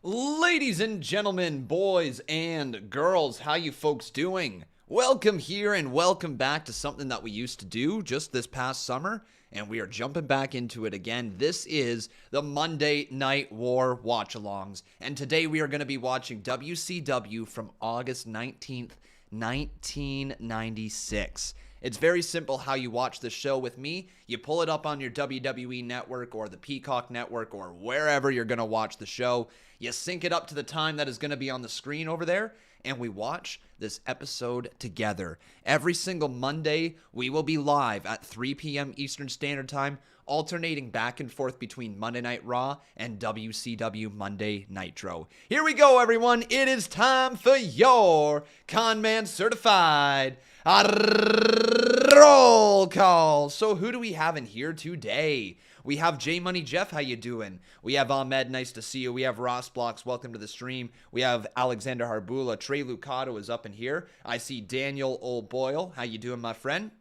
Ladies and gentlemen, boys and girls, how you folks doing? Welcome here and welcome back to something that we used to do just this past summer, and we are jumping back into it again. This is the Monday Night War Watch-Alongs, and today we are going to be watching WCW from August 19th, 1996. It's very simple how you watch this show with me. You pull it up on your WWE network or the PEACOCK network or wherever you're going to watch the show. You sync it up to the time that is going to be on the screen over there, and we watch this episode together. Every single Monday, we will be live at 3 p.m. Eastern Standard Time, alternating back and forth between Monday Night Raw and WCW Monday Nitro. Here we go, everyone. It is time for your Con Man Certified Roll Call. So who do we have in here today? We have J Money Jeff, how you doing? We have Ahmed, nice to see you. We have Ross Blocks, welcome to the stream. We have Alexander Harbula. Trey Lucado is up in here. I see Daniel Old Boyle, how you doing, my friend?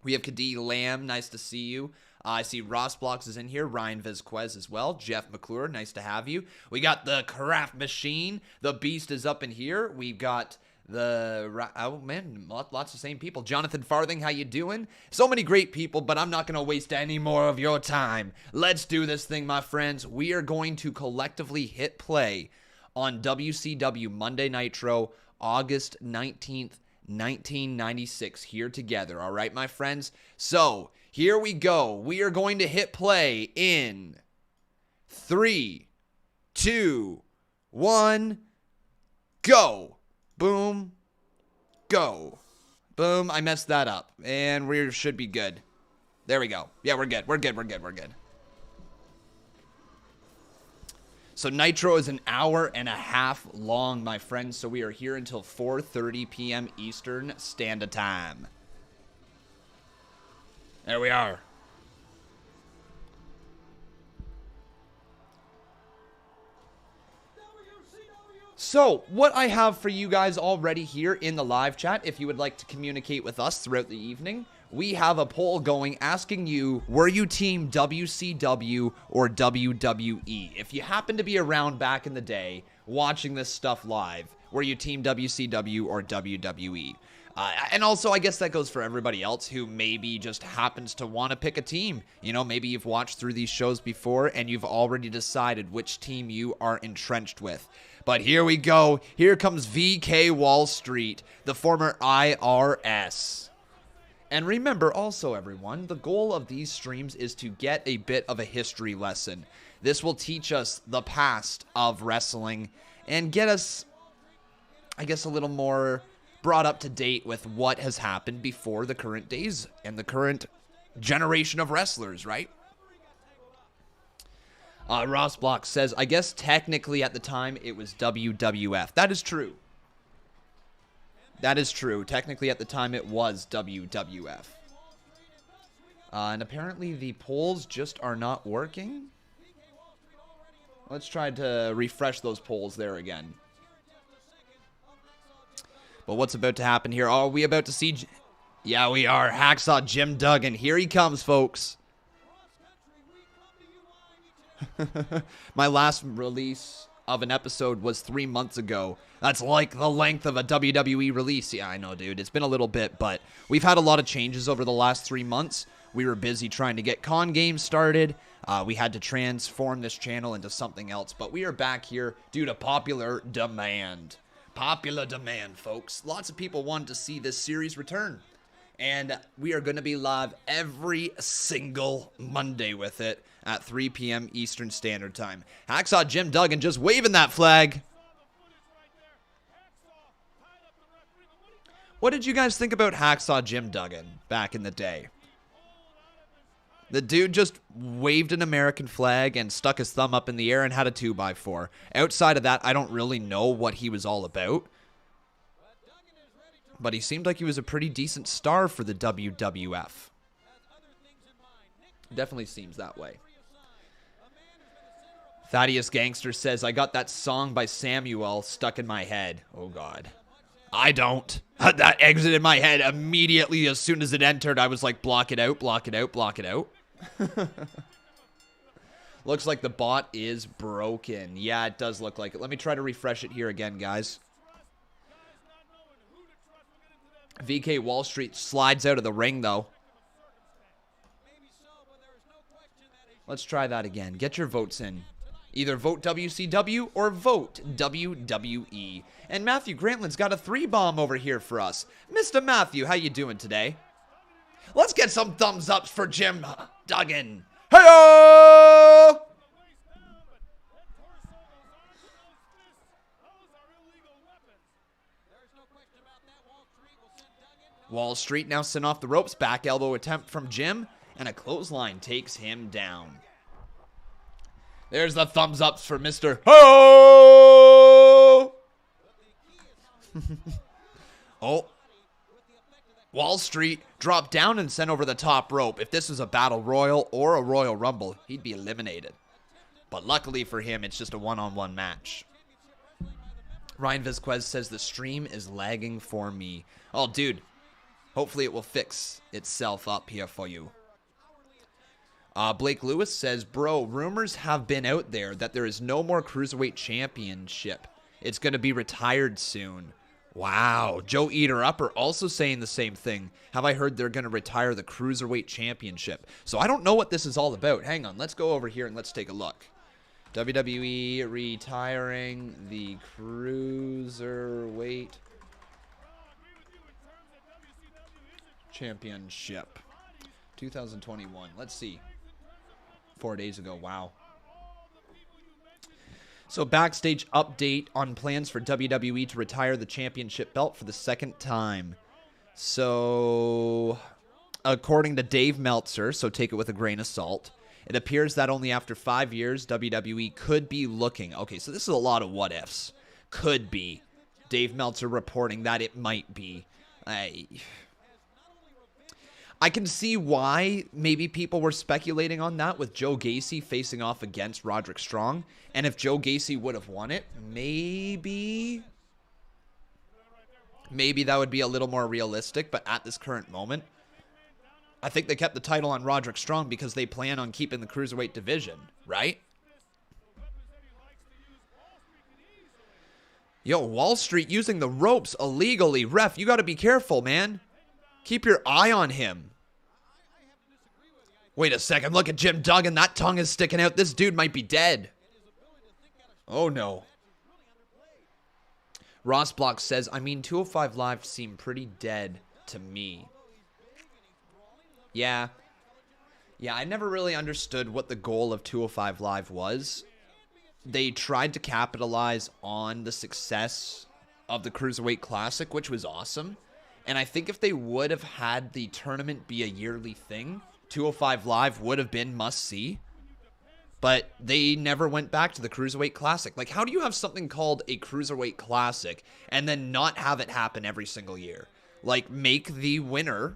We have Kadi Lamb, nice to see you. I see Ross Blocks is in here. Ryan Vizquez as well. Jeff McClure, nice to have you. We got the Craft Machine. The Beast is up in here. We've got oh man, lots of same people. Jonathan Farthing, how you doing? So many great people, but I'm not going to waste any more of your time. Let's do this thing, my friends. We are going to collectively hit play on WCW Monday Nitro, August 19th, 1996 here together. All right, my friends? So, here we go. We are going to hit play in 3, 2, 1, go. Boom. Go. Boom. I messed that up. And we should be good. There we go. Yeah, we're good. We're good. So Nitro is an hour and a half long, my friends. So we are here until 4:30 p.m. Eastern Standard Time. There we are. So, what I have for you guys already here in the live chat, if you would like to communicate with us throughout the evening, we have a poll going asking you, were you team WCW or WWE? If you happen to be around back in the day watching this stuff live, were you team WCW or WWE? And also, I guess that goes for everybody else who maybe just happens to want to pick a team. You know, maybe you've watched through these shows before and you've already decided which team you are entrenched with. But here we go. Here comes VK Wallstreet, the former IRS. And remember also, everyone, the goal of these streams is to get a bit of a history lesson. This will teach us the past of wrestling and get us, I guess, a little more brought up to date with what has happened before the current days and the current generation of wrestlers, right? Ross Block says, I guess technically at the time it was WWF. That is true. That is true. Technically at the time it was WWF. And apparently the polls just are not working. Let's try to refresh those polls there again. But what's about to happen here? Are we about to see... Yeah, we are. Hacksaw Jim Duggan. Here he comes, folks. My last release of an episode was 3 months ago. That's like the length of a WWE release. Yeah, I know, dude. It's been a little bit, but we've had a lot of changes over the last 3 months. We were busy trying to get con games started. We had to transform this channel into something else, but we are back here due to popular demand. Popular demand, folks. Lots of people wanted to see this series return. And we are going to be live every single Monday with it at 3 p.m. Eastern Standard Time. Hacksaw Jim Duggan just waving that flag. What did you guys think about Hacksaw Jim Duggan back in the day? The dude just waved an American flag and stuck his thumb up in the air and had a 2x4. Outside of that, I don't really know what he was all about. But he seemed like he was a pretty decent star for the WWF. Definitely seems that way. Thaddeus Gangster says, I got that song by Samuel stuck in my head. Oh, God. I don't. That exited my head immediately as soon as it entered. I was like, block it out, block it out, block it out. Looks like the bot is broken. Yeah, it does look like it. Let me try to refresh it here again, guys. VK Wallstreet slides out of the ring, though. Let's try that again. Get your votes in. Either vote WCW or vote WWE. And Matthew Grantland's got a 3-bomb over here for us. Mr. Matthew, how you doing today? Let's get some thumbs ups for Jim Duggan. Hey-o! Wallstreet now sent off the ropes. Back elbow attempt from Jim. And a clothesline takes him down. There's the thumbs ups for Mr. Ho! Oh. Wallstreet dropped down and sent over the top rope. If this was a Battle Royal or a Royal Rumble, he'd be eliminated. But luckily for him, it's just a one-on-one match. Ryan Vizquez says the stream is lagging for me. Oh, dude. Hopefully it will fix itself up here for you. Blake Lewis says, bro, rumors have been out there that there is no more Cruiserweight Championship. It's going to be retired soon. Wow. Joe Eater Upper also saying the same thing. Have I heard they're going to retire the Cruiserweight Championship? So I don't know what this is all about. Hang on. Let's go over here and let's take a look. WWE retiring the Cruiserweight Championship. 2021. Let's see. 4 days ago. Wow. So backstage update on plans for WWE to retire the championship belt for the second time. So according to Dave Meltzer, so take it with a grain of salt, it appears that only after 5 years WWE could be looking. Okay, so this is a lot of what ifs. Could be. Dave Meltzer reporting that it might be. I can see why maybe people were speculating on that with Joe Gacy facing off against Roderick Strong. And if Joe Gacy would have won it, maybe that would be a little more realistic. But at this current moment, I think they kept the title on Roderick Strong because they plan on keeping the Cruiserweight division, right? Yo, Wallstreet using the ropes illegally. Ref, you got to be careful, man. Keep your eye on him. Wait a second. Look at Jim Duggan. That tongue is sticking out. This dude might be dead. Oh, no. Ross Block says, I mean, 205 Live seemed pretty dead to me. Yeah. Yeah, I never really understood what the goal of 205 Live was. They tried to capitalize on the success of the Cruiserweight Classic, which was awesome. And I think if they would have had the tournament be a yearly thing, 205 Live would have been must-see. But they never went back to the Cruiserweight Classic. Like, how do you have something called a Cruiserweight Classic and then not have it happen every single year? Like, make the winner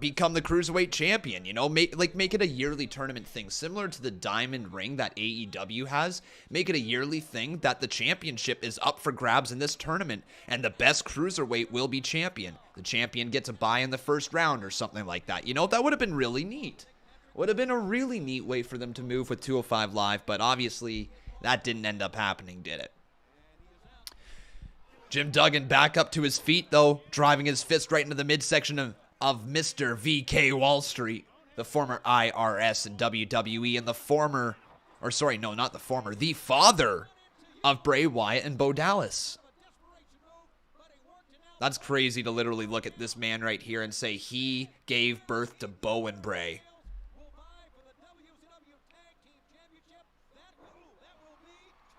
become the Cruiserweight champion, you know? Make it a yearly tournament thing, similar to the Diamond Ring that AEW has. Make it a yearly thing that the championship is up for grabs in this tournament, and the best Cruiserweight will be champion. The champion gets a bye in the first round or something like that. You know, that would have been really neat. Would have been a really neat way for them to move with 205 Live, but obviously that didn't end up happening, did it? Jim Duggan back up to his feet, though, driving his fist right into the midsection of Mr. VK Wallstreet, the former IRS and WWE, and the former, or sorry, no, not the former, the father of Bray Wyatt and Bo Dallas. That's crazy to literally look at this man right here and say he gave birth to Bo and Bray.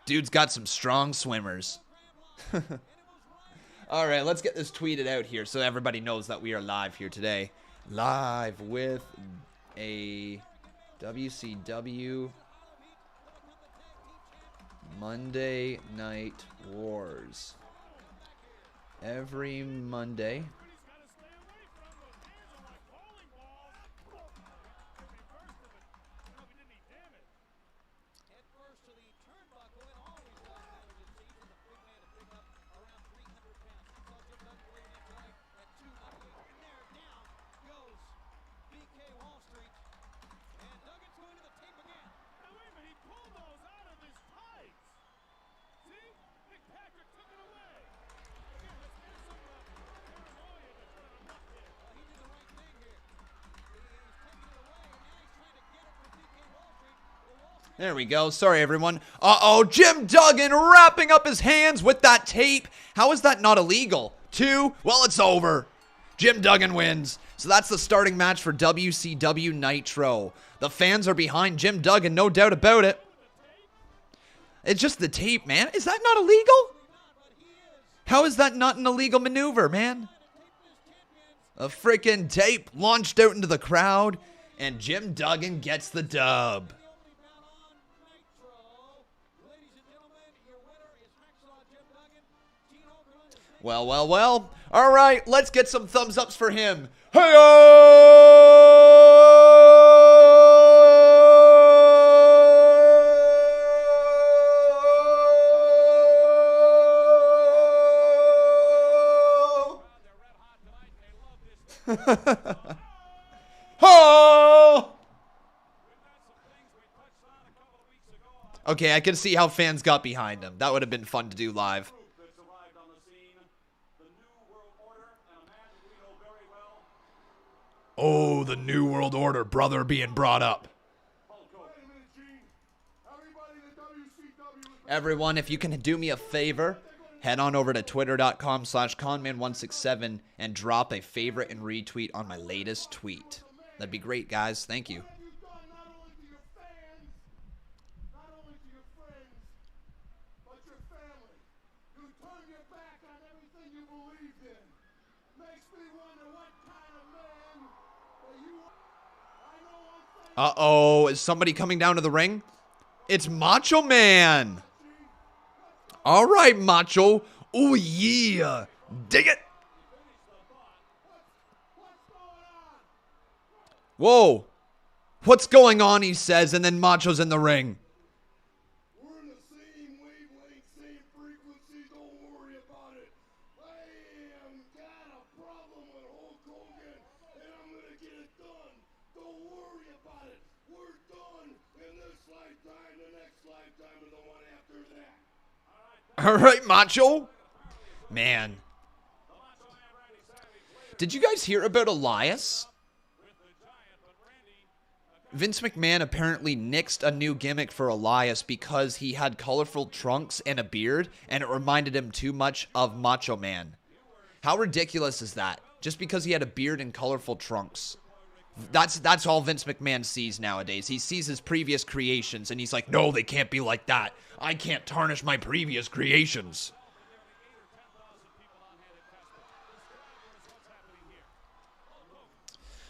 Dude's got some strong swimmers. All right, let's get this tweeted out here so everybody knows that we are live here today. Live with a WCW Monday Night Wars. Every Monday. There we go. Sorry, everyone. Uh-oh, Jim Duggan wrapping up his hands with that tape. How is that not illegal? 2, well, it's over. Jim Duggan wins. So that's the starting match for WCW Nitro. The fans are behind Jim Duggan, no doubt about it. It's just the tape, man. Is that not illegal? How is that not an illegal maneuver, man? A freaking tape launched out into the crowd, and Jim Duggan gets the dub. Well, well, well. All right, let's get some thumbs ups for him. Okay, I can see how fans got behind him. That would have been fun to do live. Oh, the New World Order, brother, being brought up. Everyone, if you can do me a favor, head on over to twitter.com/conman167 and drop a favorite and retweet on my latest tweet. That'd be great, guys. Thank you. Uh-oh, is somebody coming down to the ring? It's Macho Man. All right, Macho. Oh, yeah. Dig it. Whoa. What's going on, he says, and then Macho's in the ring. We're in the same wavelength, same frequency, don't worry about it. I am got a problem with Hulk Hogan, and I'm gonna get it done. Don't worry about it. We're done in this lifetime, the next lifetime, and the one after that. All right, Macho. Man. Did you guys hear about Elias? Vince McMahon apparently nixed a new gimmick for Elias because he had colorful trunks and a beard, and it reminded him too much of Macho Man. How ridiculous is that? Just because he had a beard and colorful trunks. That's all Vince McMahon sees nowadays. He sees his previous creations, and he's like, no, they can't be like that. I can't tarnish my previous creations.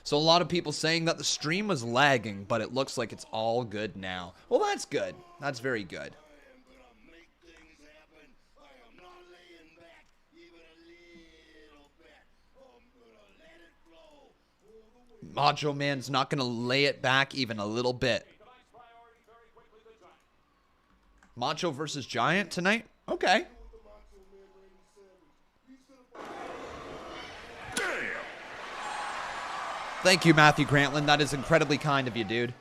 So a lot of people saying that the stream was lagging, but it looks like it's all good now. Well, that's good. That's very good. Macho Man's not going to lay it back even a little bit. Macho versus Giant tonight? Okay. Thank you, Matthew Grantland. That is incredibly kind of you, dude. The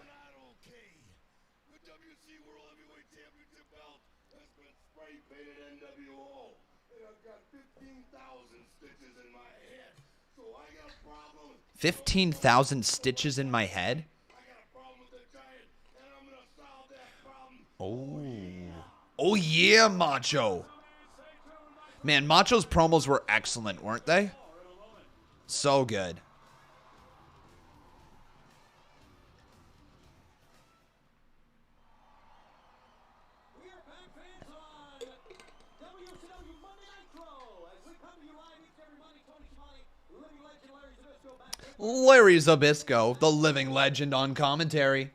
WC World Heavyweight Championship belt has been spray painted NWO, and I've got 15,000 stitches in my head. So I got a problem. 15,000 stitches in my head? I got a problem with the Giant, and I'm gonna solve that problem. Oh yeah, Macho. Man, Macho's promos were excellent, weren't they? So good. Larry Zbyszko, the living legend on commentary.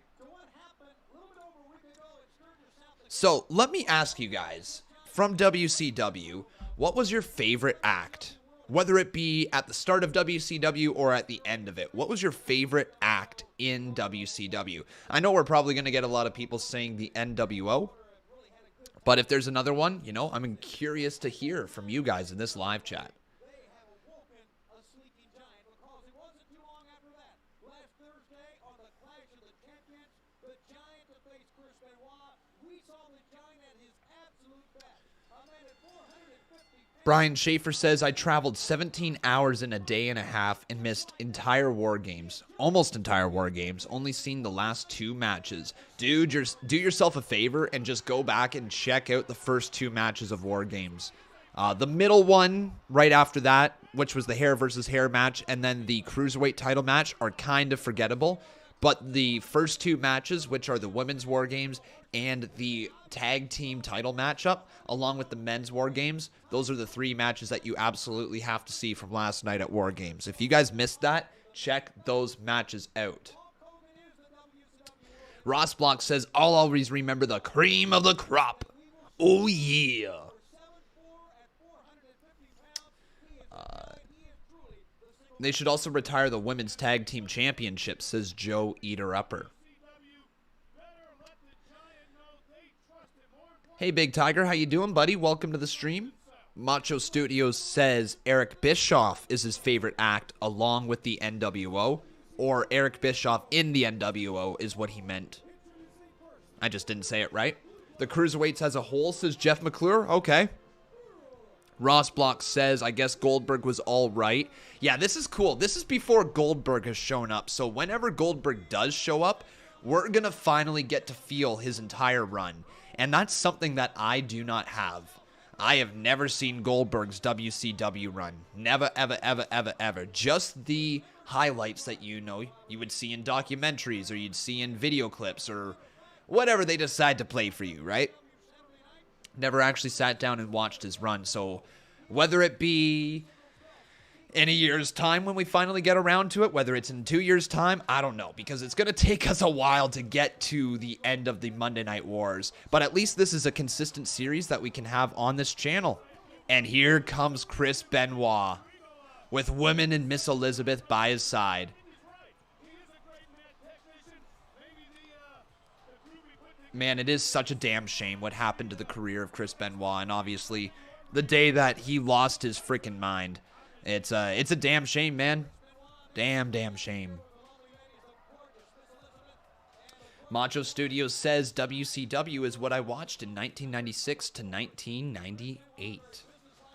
So, let me ask you guys, from WCW, what was your favorite act? Whether it be at the start of WCW or at the end of it, what was your favorite act in WCW? I know we're probably going to get a lot of people saying the NWO, but if there's another one, you know, I'm curious to hear from you guys in this live chat. Brian Schaefer says, I traveled 17 hours in a day and a half and missed entire War Games. Almost entire War Games. Only seen the last 2 matches. Dude, do yourself a favor and just go back and check out the first 2 matches of War Games. The middle one, right after that, which was the hair versus hair match, and then the Cruiserweight title match, are kind of forgettable. But the first 2 matches, which are the Women's War Games and the Tag Team title matchup, along with the Men's War Games, those are the 3 matches that you absolutely have to see from last night at War Games. If you guys missed that, check those matches out. Ross Block says, I'll always remember the cream of the crop. Oh, yeah. They should also retire the Women's Tag Team Championship, says Joe Eater-Upper. Hey, Big Tiger, how you doing, buddy? Welcome to the stream. Macho Studios says Eric Bischoff is his favorite act along with the NWO, or Eric Bischoff in the NWO is what he meant. I just didn't say it right. The Cruiserweights as a whole, says Jeff McClure. Okay. Ross Block says, I guess Goldberg was all right. Yeah, this is cool. This is before Goldberg has shown up. So whenever Goldberg does show up, we're going to finally get to feel his entire run. And that's something that I do not have. I have never seen Goldberg's WCW run. Never, ever, ever, ever, ever. Just the highlights that you would see in documentaries or you'd see in video clips or whatever they decide to play for you, right? Never actually sat down and watched his run. So whether it be in a year's time when we finally get around to it, whether it's in 2 years' time, I don't know, because it's going to take us a while to get to the end of the Monday Night Wars. But at least this is a consistent series that we can have on this channel. And here comes Chris Benoit with Women and Miss Elizabeth by his side. Man, it is such a damn shame what happened to the career of Chris Benoit, and obviously the day that he lost his freaking mind. It's a damn shame, man. Damn shame. Macho Studios says WCW is what I watched in 1996 to 1998.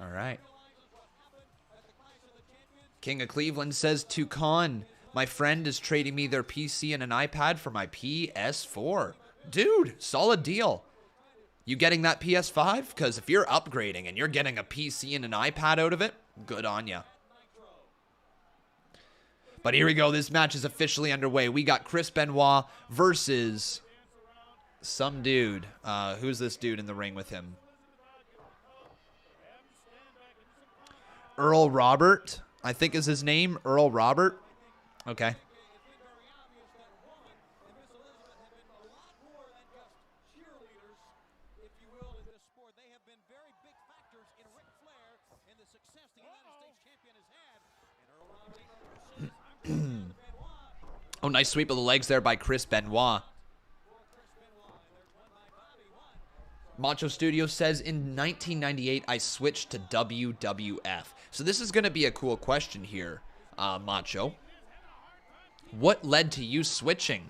All right. King of Cleveland says, to Con, my friend is trading me their PC and an iPad for my PS4. Dude, solid deal. You getting that PS5? Because if you're upgrading and you're getting a PC and an iPad out of it, good on ya. But here we go. This match is officially underway. We got Chris Benoit versus some dude. Who's this dude in the ring with him? Earl Robert, I think is his name. Earl Robert. Okay. Oh, nice sweep of the legs there by Chris Benoit. Macho Studio says, in 1998, I switched to WWF. So this is going to be a cool question here, Macho. What led to you switching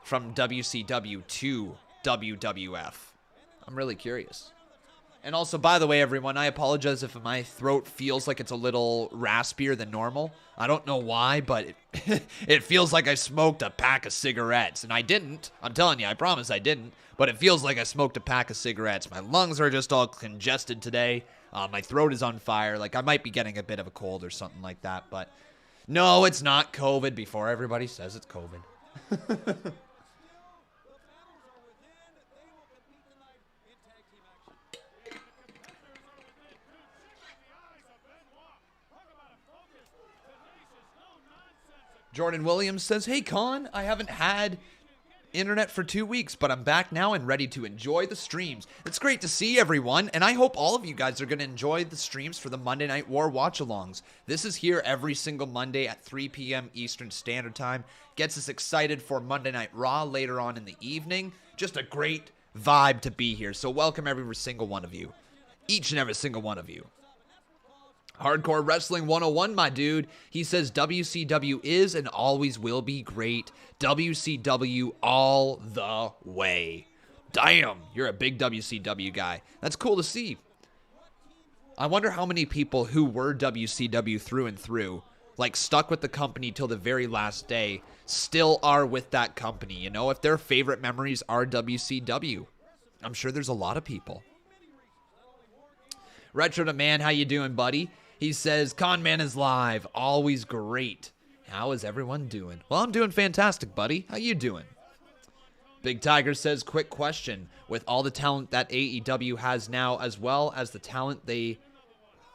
from WCW to WWF? I'm really curious. And also, by the way, everyone, I apologize if my throat feels like it's a little raspier than normal. I don't know why, but it feels like I smoked a pack of cigarettes. And I didn't. I'm telling you, I promise I didn't. But it feels like I smoked a pack of cigarettes. My lungs are just all congested today. My throat is on fire. Like, I might be getting a bit of a cold or something like that. But no, it's not COVID before everybody says it's COVID. Jordan Williams says, hey, Con, I haven't had internet for 2 weeks, but I'm back now and ready to enjoy the streams. It's great to see everyone, and I hope all of you guys are going to enjoy the streams for the Monday Night War watch-alongs. This is here every single Monday at 3 p.m. Eastern Standard Time. Gets us excited for Monday Night Raw later on in the evening. Just a great vibe to be here, so welcome every single one of you. Each and every single one of you. Hardcore Wrestling 101, my dude. He says WCW is and always will be great. WCW all the way. Damn, you're a big WCW guy. That's cool to see. I wonder how many people who were WCW through and through, like stuck with the company till the very last day, still are with that company. You know, if their favorite memories are WCW, I'm sure there's a lot of people. Retro to Man, how you doing, buddy? He says, Con Man is live. Always great. How is everyone doing? Well, I'm doing fantastic, buddy. How you doing? Big Tiger says, quick question. With all the talent that AEW has now, as well as the talent they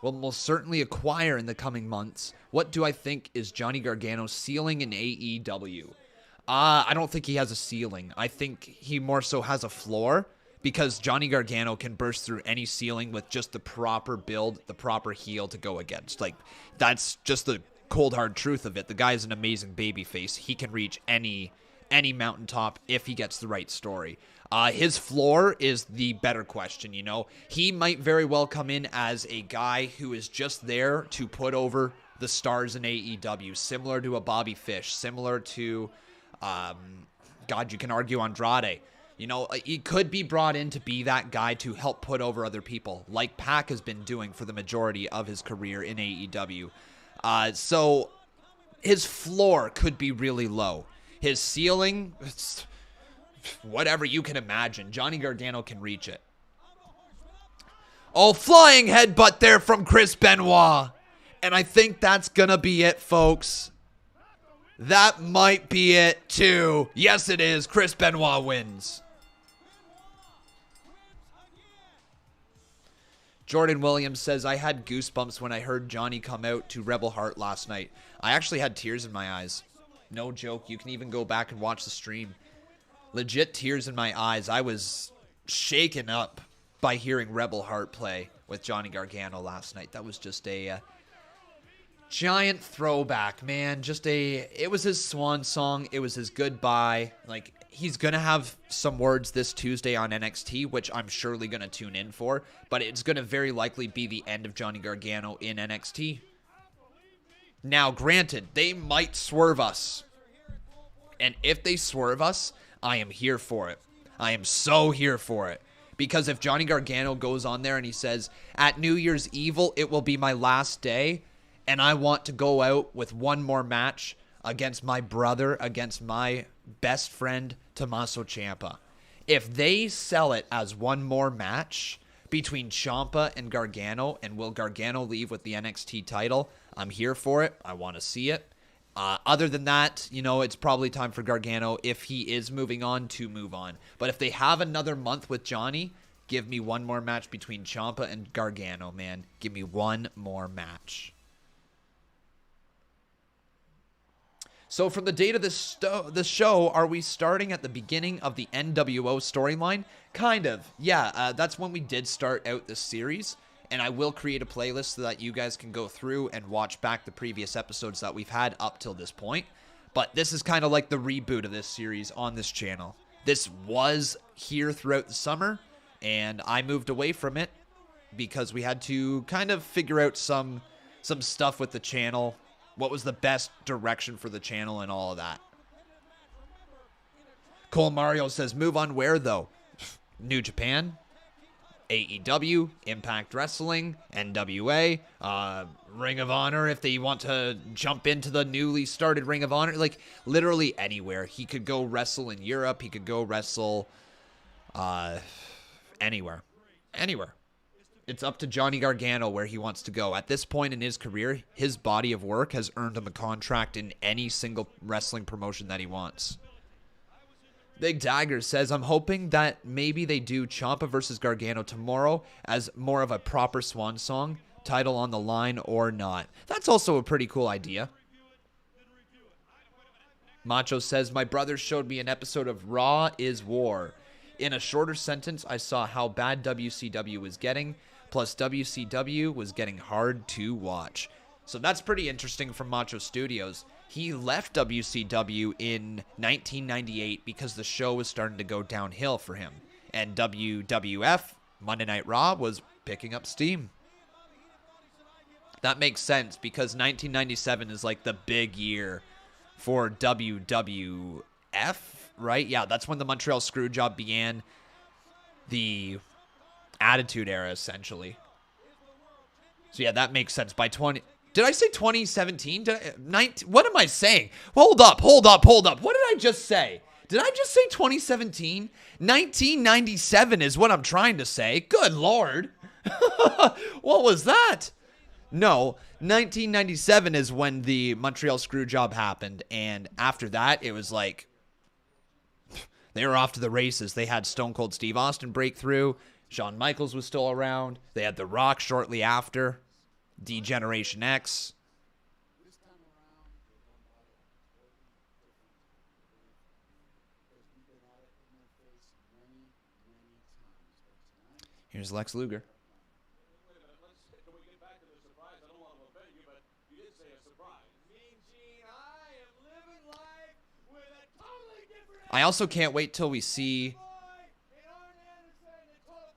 will most certainly acquire in the coming months, what do I think is Johnny Gargano's ceiling in AEW? I don't think he has a ceiling. I think he more so has a floor, because Johnny Gargano can burst through any ceiling with just the proper build, the proper heel to go against. Like, that's just the cold hard truth of it. The guy is an amazing babyface. He can reach any mountaintop if he gets the right story. His floor is the better question, you know. He might very well come in as a guy who is just there to put over the stars in AEW, similar to a Bobby Fish, similar to, God, you can argue Andrade. You know, he could be brought in to be that guy to help put over other people, like Pac has been doing for the majority of his career in AEW. So his floor could be really low. His ceiling, whatever you can imagine. Johnny Gargano can reach it. Oh, flying headbutt there from Chris Benoit. And I think that's going to be it, folks. That might be it, too. Yes, it is. Chris Benoit wins. Jordan Williams says, I had goosebumps when I heard Johnny come out to Rebel Heart last night. I actually had tears in my eyes. No joke. You can even go back and watch the stream. Legit tears in my eyes. I was shaken up by hearing Rebel Heart play with Johnny Gargano last night. That was just a giant throwback, man. It was his swan song. It was his goodbye. Like, he's going to have some words this Tuesday on NXT, which I'm surely going to tune in for, but it's going to very likely be the end of Johnny Gargano in NXT. Now, granted, they might swerve us, and if they swerve us, I am here for it. I am so here for it, because if Johnny Gargano goes on there and he says, at New Year's Evil, it will be my last day, and I want to go out with one more match against my brother, against my best friend, Tommaso Ciampa. If they sell it as one more match between Ciampa and Gargano, and will Gargano leave with the NXT title, I'm here for it. I want to see it. Other than that, you know, it's probably time for Gargano, if he is moving on, to move on. But if they have another month with Johnny, give me one more match between Ciampa and Gargano, man. Give me one more match. So from the date of the show, are we starting at the beginning of the NWO storyline? Kind of. Yeah, that's when we did start out this series. And I will create a playlist so that you guys can go through and watch back the previous episodes that we've had up till this point. But this is kind of like the reboot of this series on this channel. This was here throughout the summer, and I moved away from it because we had to kind of figure out some stuff with the channel. What was the best direction for the channel and all of that. Cole Mario says, move on where, though? New Japan, AEW, Impact Wrestling, NWA, Ring of Honor, if they want to jump into the newly started Ring of Honor. Like, literally anywhere. He could go wrestle in Europe. He could go wrestle anywhere. Anywhere. It's up to Johnny Gargano where he wants to go. At this point in his career, his body of work has earned him a contract in any single wrestling promotion that he wants. Big Dagger says, I'm hoping that maybe they do Ciampa versus Gargano tomorrow as more of a proper swan song, title on the line or not. That's also a pretty cool idea. Macho says, my brother showed me an episode of Raw is War. In a shorter sentence, I saw how bad WCW was getting, plus WCW was getting hard to watch. So that's pretty interesting from Macho Studios. He left WCW in 1998 because the show was starting to go downhill for him. And WWF, Monday Night Raw, was picking up steam. That makes sense because 1997 is like the big year for WWF, right? Yeah, that's when the Montreal Screwjob began, the Attitude Era, essentially. So yeah, that makes sense. By 20, did I say 2017? 19? What am I saying? Hold up. What did I just say? Did I just say 2017? 1997 is what I'm trying to say. Good Lord. What was that? No, 1997 is when the Montreal Screwjob happened. And after that, it was like, they were off to the races. They had Stone Cold Steve Austin break through. Shawn Michaels was still around. They had The Rock shortly after. D-Generation X. Here's Lex Luger. I also can't wait till we see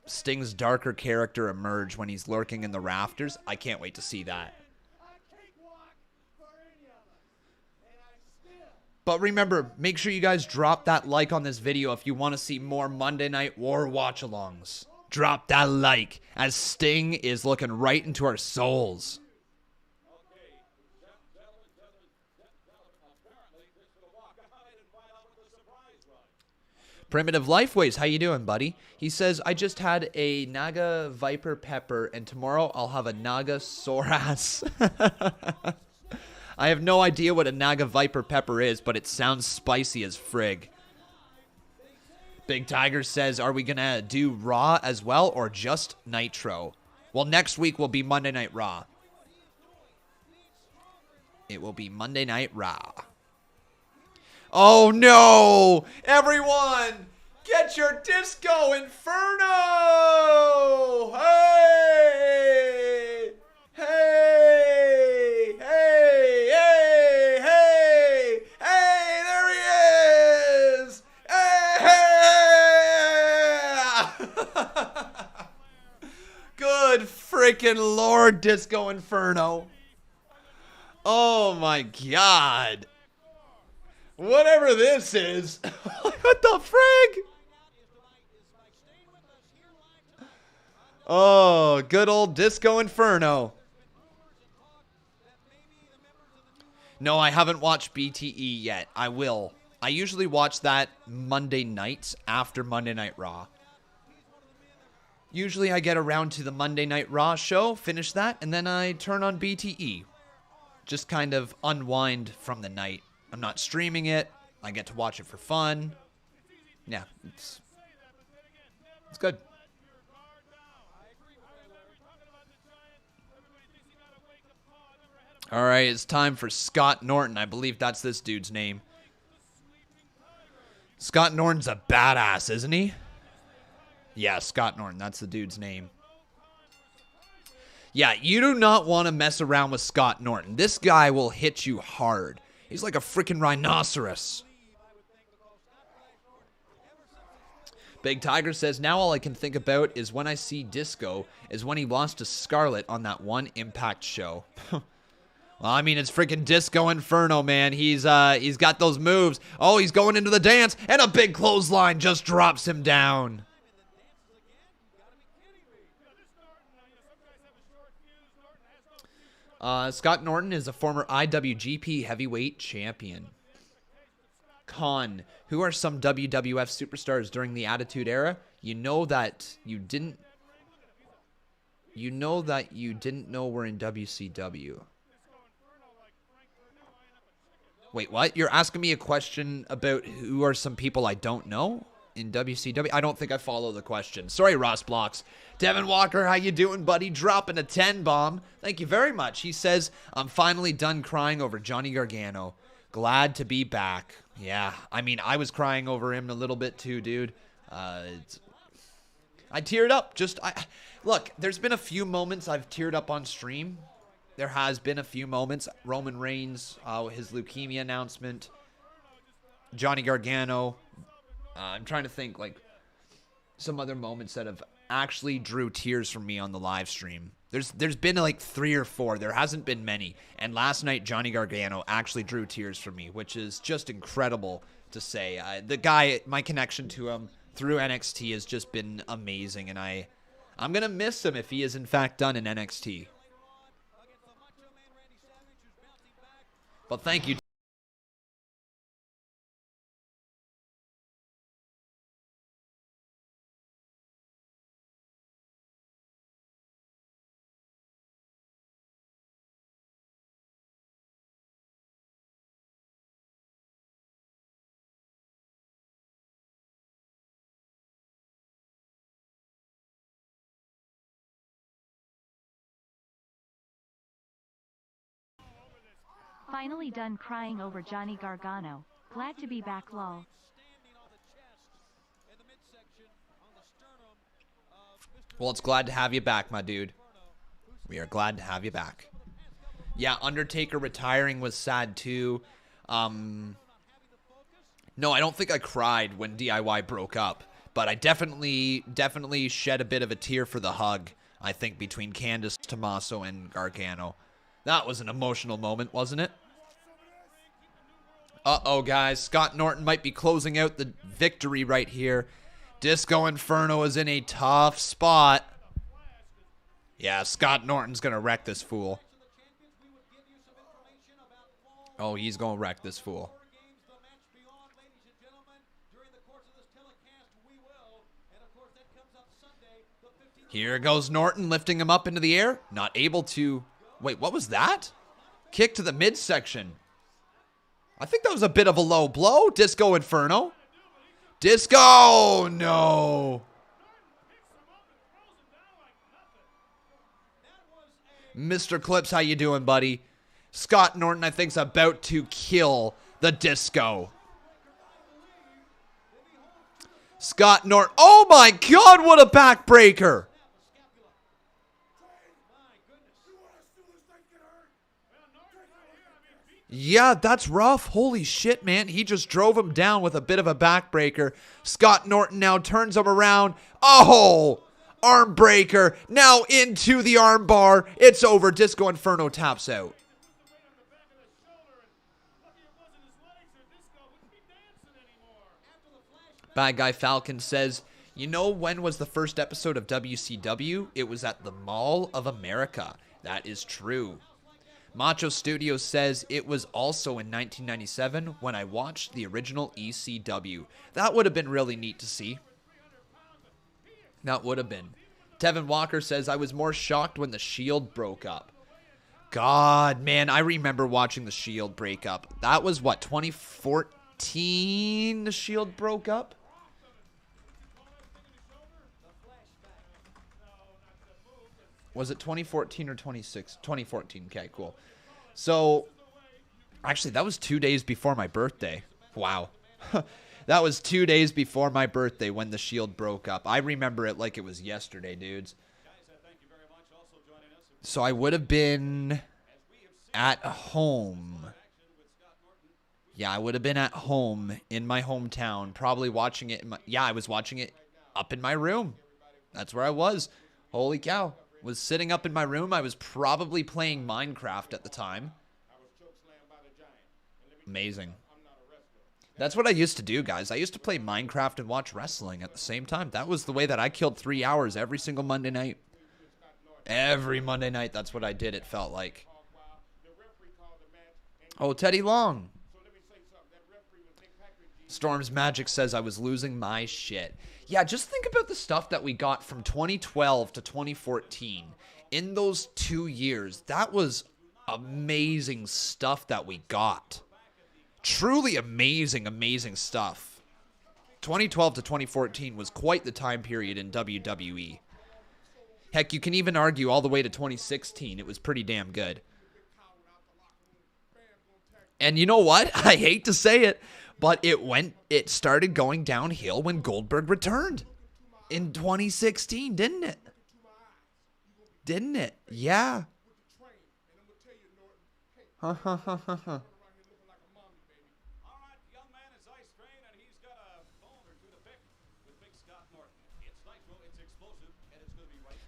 Sting's darker character emerge when he's lurking in the rafters. I can't wait to see that. But remember, make sure you guys drop that like on this video if you want to see more Monday Night War watch-alongs. Drop that like, as Sting is looking right into our souls. Primitive Lifeways, how you doing, buddy? He says, I just had a Naga Viper Pepper, and tomorrow I'll have a Naga Soras. I have no idea what a Naga Viper Pepper is, but it sounds spicy as frig. Big Tiger says, are we going to do Raw as well, or just Nitro? Well, next week will be Monday Night Raw. It will be Monday Night Raw. Oh no! Everyone, get your Disco Inferno! Hey! Hey! Hey! Hey! Hey! Hey! There he is! Hey! Good freaking Lord, Disco Inferno. Oh my God. Whatever this is. What the frig? Oh, good old Disco Inferno. No, I haven't watched BTE yet. I will. I usually watch that Monday nights after Monday Night Raw. Usually I get around to the Monday Night Raw show, finish that, and then I turn on BTE. Just kind of unwind from the night. I'm not streaming it. I get to watch it for fun. Yeah, it's good. All right, it's time for Scott Norton. I believe that's this dude's name. Scott Norton's a badass, isn't he? Yeah, Scott Norton. That's the dude's name. Yeah, you do not want to mess around with Scott Norton. This guy will hit you hard. He's like a freaking rhinoceros. Big Tiger says, now all I can think about is when I see Disco is when he lost to Scarlett on that one Impact show. Well, I mean, it's freaking Disco Inferno, man. He's got those moves. Oh, he's going into the dance, and a big clothesline just drops him down. Scott Norton is a former IWGP Heavyweight Champion. Con, who are some WWF superstars during the Attitude Era? You know that you didn't know we're in WCW. Wait, what? You're asking me a question about who are some people I don't know in WCW? I don't think I follow the question. Sorry, Ross Blocks. Devin Walker, how you doing, buddy? Dropping a 10 bomb. Thank you very much. He says, I'm finally done crying over Johnny Gargano. Glad to be back. Yeah, I mean, I was crying over him a little bit too, dude. I teared up. Look, there's been a few moments I've teared up on stream. There has been a few moments. Roman Reigns, his leukemia announcement. Johnny Gargano. I'm trying to think, like, some other moments that have actually drew tears from me on the live stream. There's been like 3 or 4. There hasn't been many. And last night, Johnny Gargano actually drew tears from me, which is just incredible to say. The guy, my connection to him through NXT has just been amazing. And I'm going to miss him if he is in fact done in NXT. But thank you. Finally done crying over Johnny Gargano. Glad to be back, lol. Well, it's glad to have you back, my dude. We are glad to have you back. Yeah, Undertaker retiring was sad too. No, I don't think I cried when DIY broke up, but I definitely shed a bit of a tear for the hug, I think, between Candice, Tommaso, and Gargano. That was an emotional moment, wasn't it? Uh-oh, guys. Scott Norton might be closing out the victory right here. Disco Inferno is in a tough spot. Yeah, Scott Norton's going to wreck this fool. Oh, he's going to wreck this fool. Here goes Norton, lifting him up into the air. Not able to... Wait, what was that? Kick to the midsection. I think that was a bit of a low blow. Disco Inferno. Disco! No. Mr. Clips, how you doing, buddy? Scott Norton, I think, is about to kill the Disco. Scott Norton. Oh, my God, what a backbreaker. Yeah, that's rough. Holy shit, man. He just drove him down with a bit of a backbreaker. Scott Norton now turns him around. Oh, arm breaker. Now into the arm bar. It's over. Disco Inferno taps out. Bad Guy Falcon says, you know when was the first episode of WCW? It was at the Mall of America. That is true. Macho Studios says it was also in 1997 when I watched the original ECW. That would have been really neat to see. That would have been. Tevin Walker says I was more shocked when the Shield broke up. God, man, I remember watching the Shield break up. That was what, 2014 the Shield broke up? Was it 2014 or 2014? Okay, cool. So, actually, that was 2 days before my birthday. Wow. That was 2 days before my birthday when the Shield broke up. I remember it like it was yesterday, dudes. So I would have been at home. Yeah, I would have been at home in my hometown, probably watching it. Yeah, I was watching it up in my room. That's where I was. Holy cow. Was sitting up in my room. I was probably playing Minecraft at the time. Amazing. That's what I used to do, guys. I used to play Minecraft and watch wrestling at the same time. That was the way that I killed 3 hours every single Monday night. Every Monday night, that's what I did, it felt like. Oh, Teddy Long. Storm's Magic says I was losing my shit. Yeah, just think about the stuff that we got from 2012 to 2014. In those 2 years, that was amazing stuff that we got. Truly amazing, amazing stuff. 2012 to 2014 was quite the time period in WWE. Heck, you can even argue all the way to 2016. It was pretty damn good. And you know what? I hate to say it, but it started going downhill when Goldberg returned in 2016, didn't it? Didn't it? Yeah.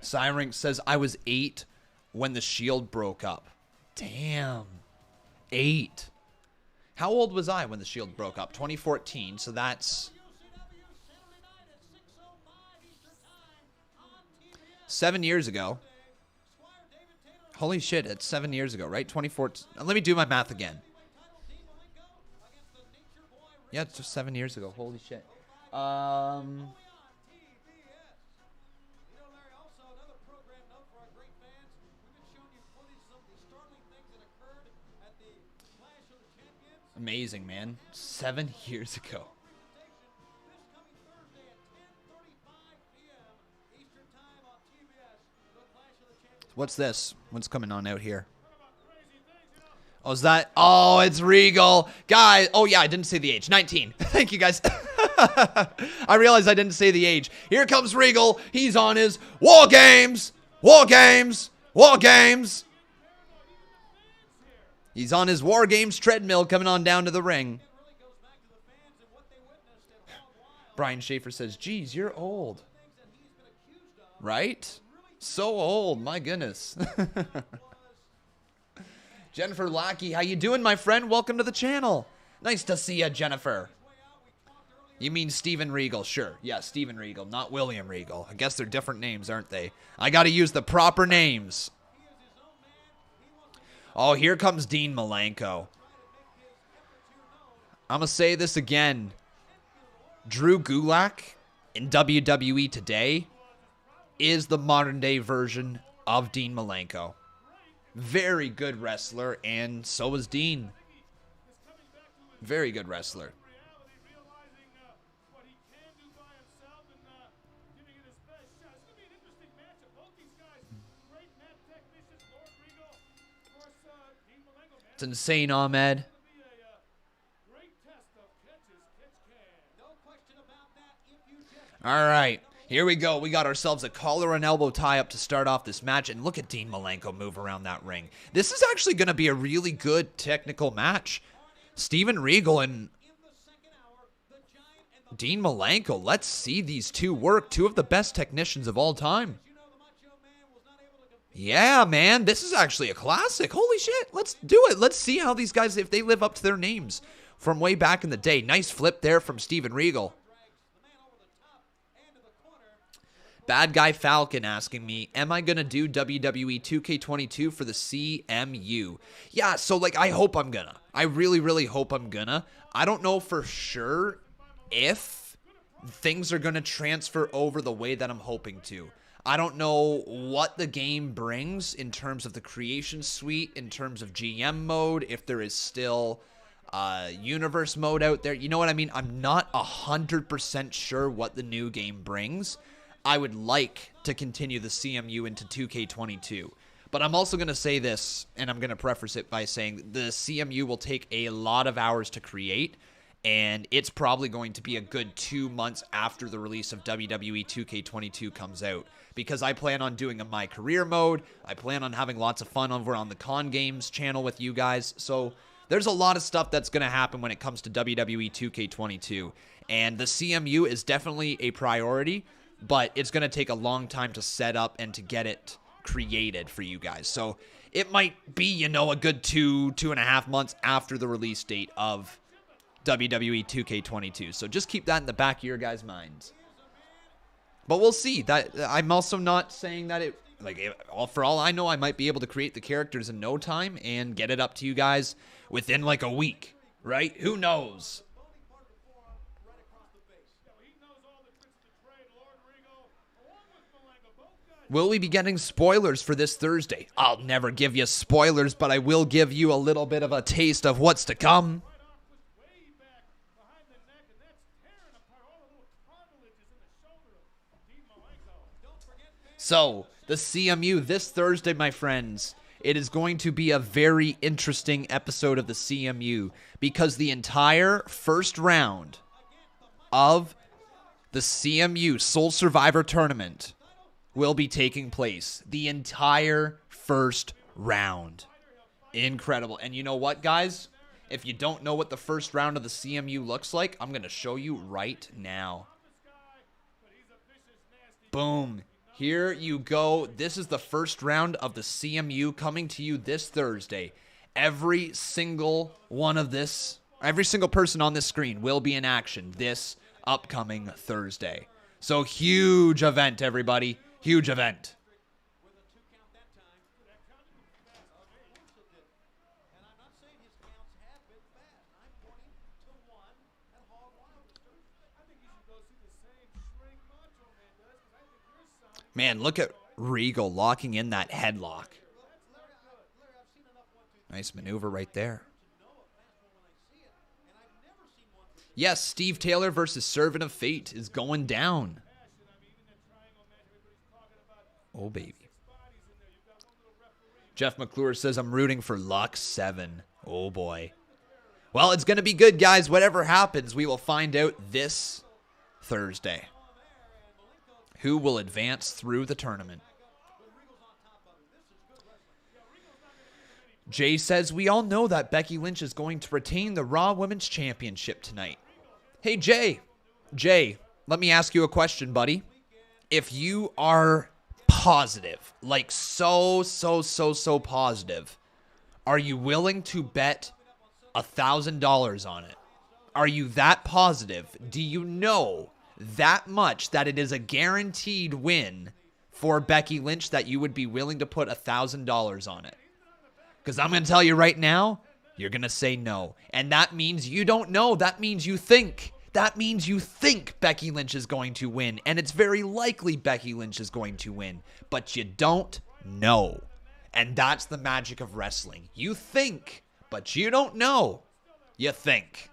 Siren says I was 8 when the Shield broke up. Damn. 8. How old was I when the Shield broke up? 2014, so that's 7 years ago. Holy shit, it's 7 years ago, right? 2014. Let me do my math again. Yeah, it's just 7 years ago. Holy shit. Amazing, man. 7 years ago. What's this? What's coming on out here? Oh, is that? Oh, it's Regal. Guys, oh yeah, I didn't say the age. 19. Thank you, guys. I realized I didn't say the age. Here comes Regal. He's on his War Games. War Games. War Games. He's on his War Games treadmill coming on down to the ring. Brian Schaefer says, geez, you're old. Right? So old, my goodness. Jennifer Lackey, how you doing, my friend? Welcome to the channel. Nice to see you, Jennifer. You mean Steven Regal? Sure. Yeah, Steven Regal, not William Regal. I guess they're different names, aren't they? I got to use the proper names. Oh, here comes Dean Malenko. I'm going to say this again. Drew Gulak in WWE today is the modern-day version of Dean Malenko. Very good wrestler, and so is Dean. Very good wrestler. It's insane, Ahmed. All right. Here we go. We got ourselves a collar and elbow tie-up to start off this match. And look at Dean Malenko move around that ring. This is actually going to be a really good technical match. Steven Regal and Dean Malenko. Let's see these two work. Two of the best technicians of all time. Yeah, man. This is actually a classic. Holy shit. Let's do it. Let's see how these guys, if they live up to their names from way back in the day. Nice flip there from Steven Regal. Bad Guy Falcon asking me, am I going to do WWE 2K22 for the CMU? Yeah, so like I hope I'm gonna. I really, really hope I'm gonna. I don't know for sure if things are going to transfer over the way that I'm hoping to. I don't know what the game brings in terms of the creation suite, in terms of GM mode, if there is still universe mode out there. You know what I mean? I'm not 100% sure what the new game brings. I would like to continue the CMU into 2K22. But I'm also going to say this, and I'm going to preface it by saying the CMU will take a lot of hours to create, and it's probably going to be a good 2 months after the release of WWE 2K22 comes out. Because I plan on doing a My Career mode. I plan on having lots of fun over on the Con Games channel with you guys. So there's a lot of stuff that's going to happen when it comes to WWE 2K22. And the CMU is definitely a priority, but it's going to take a long time to set up and to get it created for you guys. So it might be, you know, a good 2.5 months after the release date of WWE 2K22. So just keep that in the back of your guys' minds. But we'll see. That I'm also not saying that it, like, for all I know, I might be able to create the characters in no time and get it up to you guys within like a week, right? Who knows? Will we be getting spoilers for this Thursday? I'll never give you spoilers, but I will give you a little bit of a taste of what's to come. So, the CMU this Thursday, my friends, it is going to be a very interesting episode of the CMU because the entire first round of the CMU Soul Survivor Tournament will be taking place. The entire first round. Incredible. And you know what, guys? If you don't know what the first round of the CMU looks like, I'm going to show you right now. Boom. Here you go. This is the first round of the CMU coming to you this Thursday. Every single person on this screen will be in action this upcoming Thursday. So huge event, everybody. Huge event. Man, look at Regal locking in that headlock. Nice maneuver right there. Yes, Steve Taylor versus Servant of Fate is going down. Oh, baby. Jeff McClure says, I'm rooting for Lux 7. Oh, boy. Well, it's going to be good, guys. Whatever happens, we will find out this Thursday who will advance through the tournament. Jay says, we all know that Becky Lynch is going to retain the Raw Women's Championship tonight. Hey, Jay, let me ask you a question, buddy. If you are positive, like so positive, are you willing to bet $1,000 on it? Are you that positive? Do you know that much that it is a guaranteed win for Becky Lynch that you would be willing to put $1,000 on it? Because I'm going to tell you right now, you're going to say no. And that means you don't know. That means you think. That means you think Becky Lynch is going to win. And it's very likely Becky Lynch is going to win. But you don't know. And that's the magic of wrestling. You think, but you don't know. You think.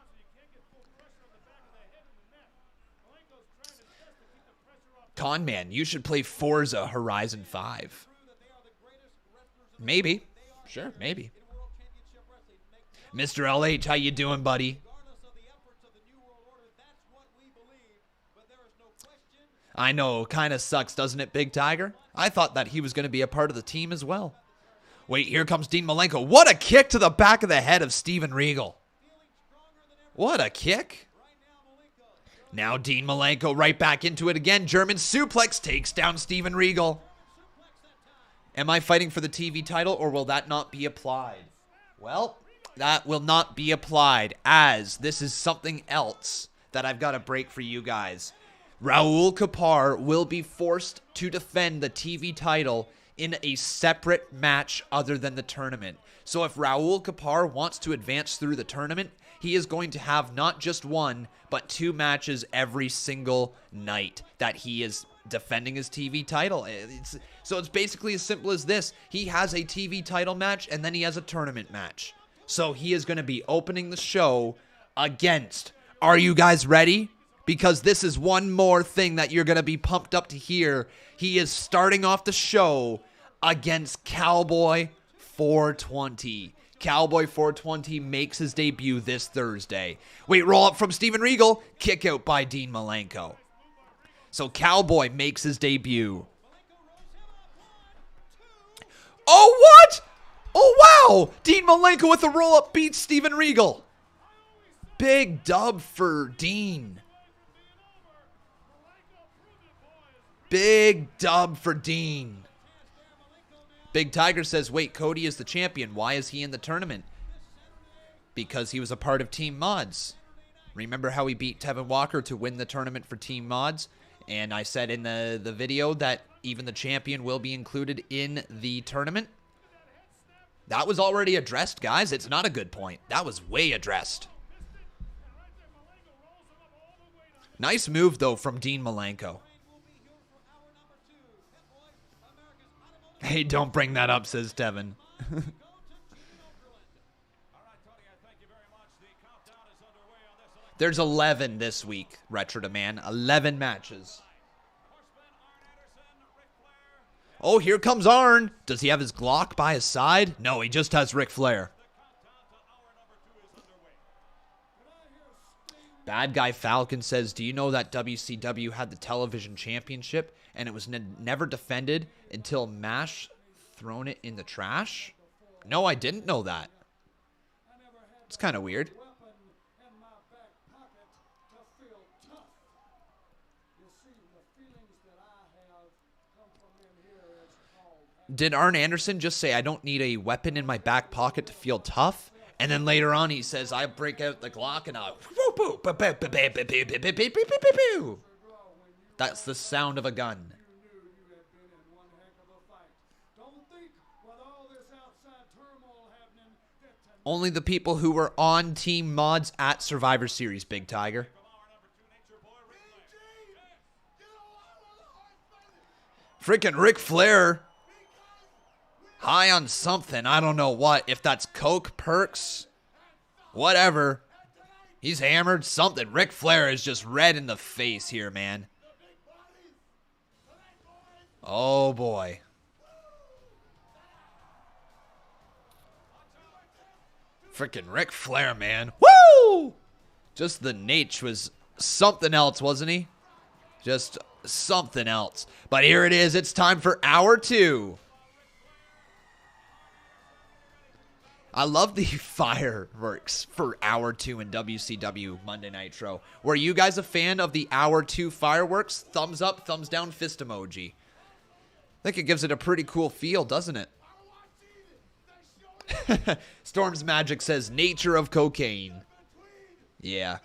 Conman, you should play Forza Horizon 5. Maybe. Sure, maybe. Mr. LH, how you doing, buddy? I know, kind of sucks, doesn't it, Big Tiger? I thought that he was going to be a part of the team as well. Wait, here comes Dean Malenko. What a kick to the back of the head of Steven Regal. What a kick. Now Dean Malenko right back into it again. German suplex takes down Steven Regal. Am I fighting for the TV title, or will that not be applied? Well, that will not be applied, as this is something else that I've got to break for you guys. Raul Kapar will be forced to defend the TV title in a separate match other than the tournament. So if Raul Kapar wants to advance through the tournament, he is going to have not just one, but 2 matches every single night that he is defending his TV title. So it's basically as simple as this. He has a TV title match, and then he has a tournament match. So he is going to be opening the show against. Are you guys ready? Because this is one more thing that you're going to be pumped up to hear. He is starting off the show against Cowboy 420. Cowboy 420 makes his debut this Thursday. Wait, roll up from Steven Regal. Kick out by Dean Malenko. So Cowboy makes his debut. Oh, what? Oh, wow. Dean Malenko with a roll-up beats Steven Regal. Big dub for Dean. Big dub for Dean. Big Tiger says, wait, Cody is the champion. Why is he in the tournament? Because he was a part of Team Mods. Remember how he beat Tevin Walker to win the tournament for Team Mods? And I said in the video that even the champion will be included in the tournament. That was already addressed, guys. It's not a good point. That was way addressed. Nice move, though, from Dean Malenko. Hey, don't bring that up, says Tevin. There's 11 this week, Retro Demand. 11 matches. Oh, here comes Arn. Does he have his Glock by his side? No, he just has Ric Flair. Bad Guy Falcon says, do you know that WCW had the television championship and it was never defended until MASH thrown it in the trash? No, I didn't know that. It's kind of weird. Did Arn Anderson just say, I don't need a weapon in my back pocket to feel tough? And then later on he says, I break out the Glock and I... That's the sound of a gun. Only the people who were on Team Mods at Survivor Series, Big Tiger. Freaking Ric Flair. High on something. I don't know what. If that's Coke, perks, whatever. He's hammered something. Ric Flair is just red in the face here, man. Oh, boy. Freaking Ric Flair, man. Woo! Just the Nate was something else, wasn't he? Just something else. But here it is. It's time for hour 2. I love the fireworks for hour 2 in WCW Monday Nitro. Were you guys a fan of the hour 2 fireworks? Thumbs up, thumbs down, fist emoji. I think it gives it a pretty cool feel, doesn't it? Storm's Magic says, nature of cocaine. Yeah.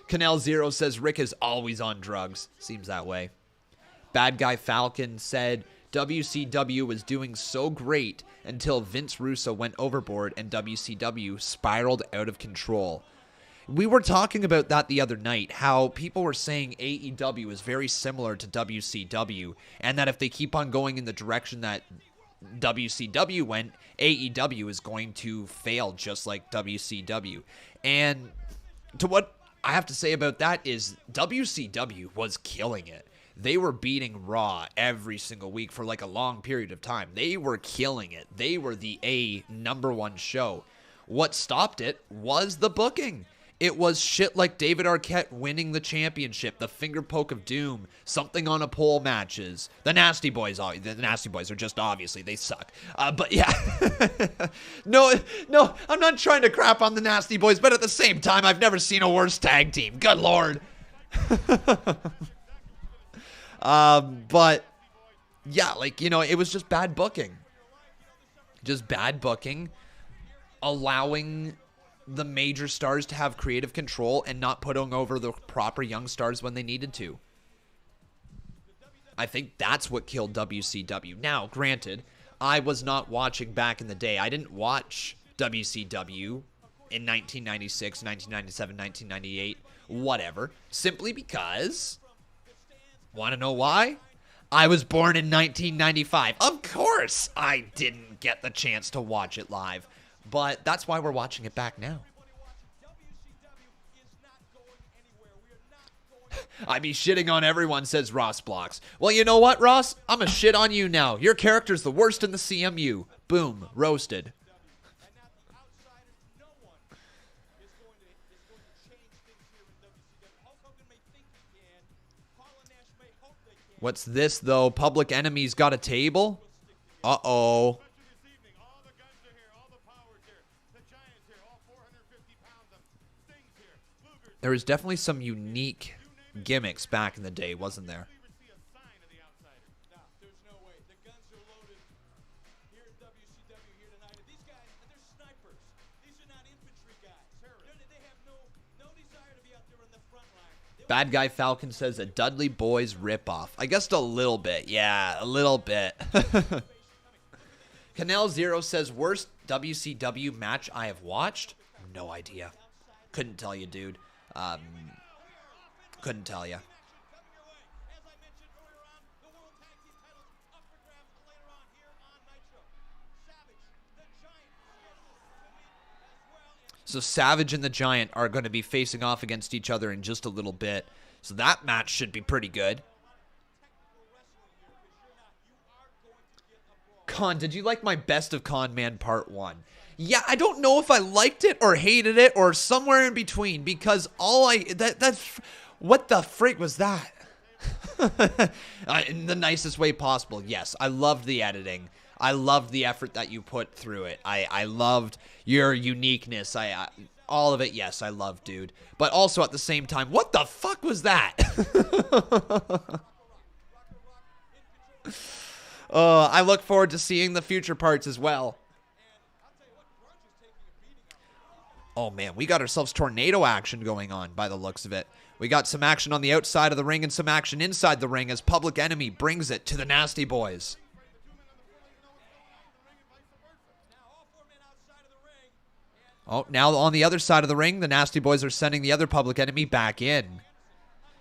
Canal Zero says, Rick is always on drugs. Seems that way. Bad Guy Falcon said, WCW was doing so great until Vince Russo went overboard and WCW spiraled out of control. We were talking about that the other night, how people were saying AEW is very similar to WCW, and that if they keep on going in the direction that WCW went, AEW is going to fail just like WCW. And to what I have to say about that is WCW was killing it. They were beating Raw every single week for like a long period of time. They were killing it. They were the number one show. What stopped it was the booking. It was shit like David Arquette winning the championship, the finger poke of doom, something on a pole matches. The Nasty Boys are just obviously, they suck. But yeah, no, I'm not trying to crap on the Nasty Boys, but at the same time, I've never seen a worse tag team. Good Lord. But yeah, like, you know, it was just bad booking. Just bad booking, allowing the major stars to have creative control and not putting over the proper young stars when they needed to. I think that's what killed WCW. Now, granted, I was not watching back in the day. I didn't watch WCW in 1996, 1997, 1998, whatever, simply because, want to know why? I was born in 1995. Of course I didn't get the chance to watch it live. But that's why we're watching it back now. I be shitting on everyone, says Ross Blocks. Well, you know what, Ross? I'm a shit on you now. Your character's the worst in the CMU. Boom. Roasted. What's this, though? Public Enemy's got a table? Uh-oh. There was definitely some unique gimmicks back in the day, wasn't there? Bad Guy Falcon says a Dudley Boys ripoff. I guess a little bit. Yeah, a little bit. Canal Zero says worst WCW match I have watched? No idea. Couldn't tell you, dude. Couldn't tell you. So Savage and the Giant are going to be facing off against each other in just a little bit. So that match should be pretty good. Con, did you like my Best of Con Man Part 1? Yeah, I don't know if I liked it or hated it or somewhere in between, because that's what the freak was that? In the nicest way possible. Yes, I loved the editing. I loved the effort that you put through it. I loved your uniqueness. All of it. Yes, I loved, dude. But also at the same time, what the fuck was that? I look forward to seeing the future parts as well. Oh, man, we got ourselves tornado action going on by the looks of it. We got some action on the outside of the ring and some action inside the ring as Public Enemy brings it to the Nasty Boys. Oh, now on the other side of the ring, the Nasty Boys are sending the other Public Enemy back in.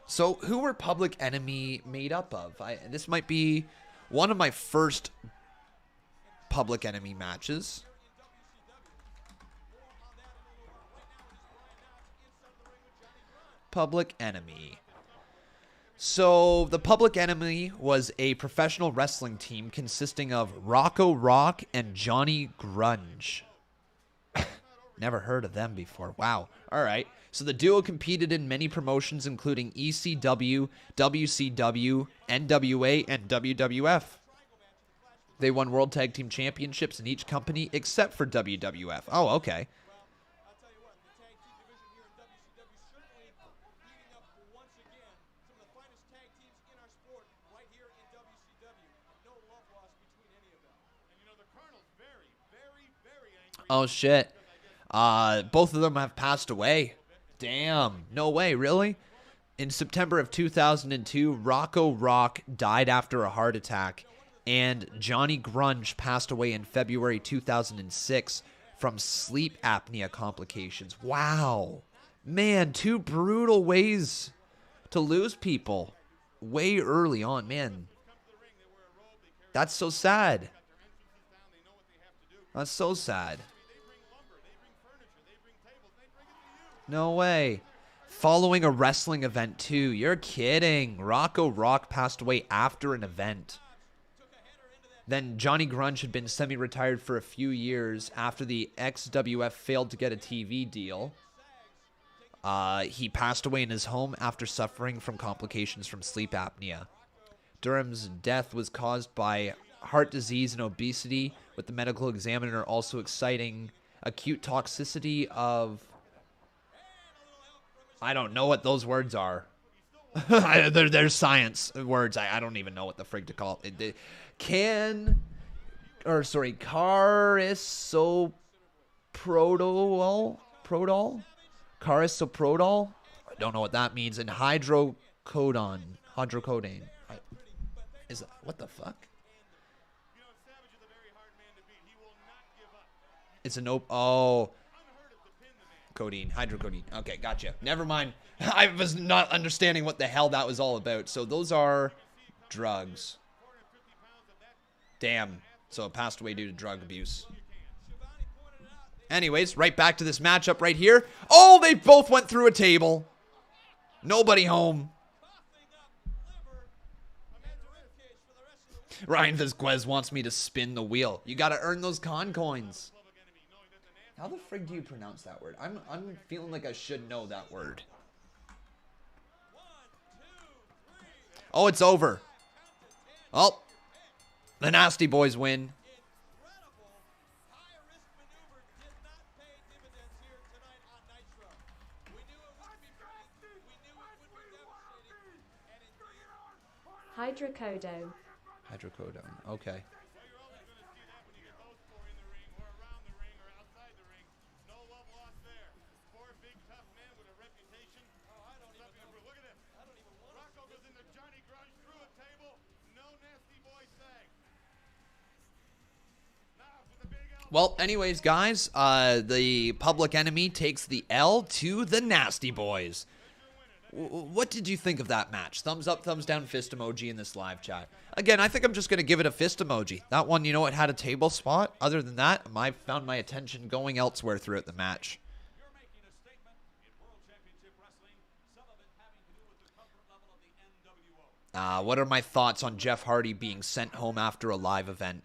So who were Public Enemy made up of? This might be one of my first Public Enemy matches. Public Enemy. So, the Public Enemy was a professional wrestling team consisting of Rocco Rock and Johnny Grunge. Never heard of them before. Wow. All right. So, the duo competed in many promotions, including ECW, WCW, NWA, and WWF. They won World Tag Team Championships in each company except for WWF. Oh, okay. Oh, shit. Both of them have passed away. Damn. No way, really? In September of 2002, Rocco Rock died after a heart attack, and Johnny Grunge passed away in February 2006 from sleep apnea complications. Wow. Man, two brutal ways to lose people way early on, man. That's so sad. That's so sad. No way. Following a wrestling event, too. You're kidding. Rocco Rock passed away after an event. Then Johnny Grunge had been semi-retired for a few years after the XWF failed to get a TV deal. He passed away in his home after suffering from complications from sleep apnea. Durham's death was caused by heart disease and obesity, with the medical examiner also citing acute toxicity of... I don't know what those words are. They're science words. I don't even know what the frig to call it. Carisoprodol? Carisoprodol? I don't know what that means. And hydrocodone. What the fuck? It's an codeine, hydrocodone. Okay, gotcha. Never mind. I was not understanding what the hell that was all about. So those are drugs. Damn. So it passed away due to drug abuse. Anyways, right back to this matchup right here. Oh, they both went through a table. Nobody home. Ryan Vazquez wants me to spin the wheel. You got to earn those con coins. How the frig do you pronounce that word? I'm feeling like I should know that word. Oh, it's over. Oh, the Nasty Boys win. Hydrocodone. Hydrocodone. Okay. Well, anyways, guys, the Public Enemy takes the L to the Nasty Boys. What did you think of that match? Thumbs up, thumbs down, fist emoji in this live chat. Again, I think I'm just going to give it a fist emoji. That one, it had a table spot. Other than that, I found my attention going elsewhere throughout the match. What are my thoughts on Jeff Hardy being sent home after a live event?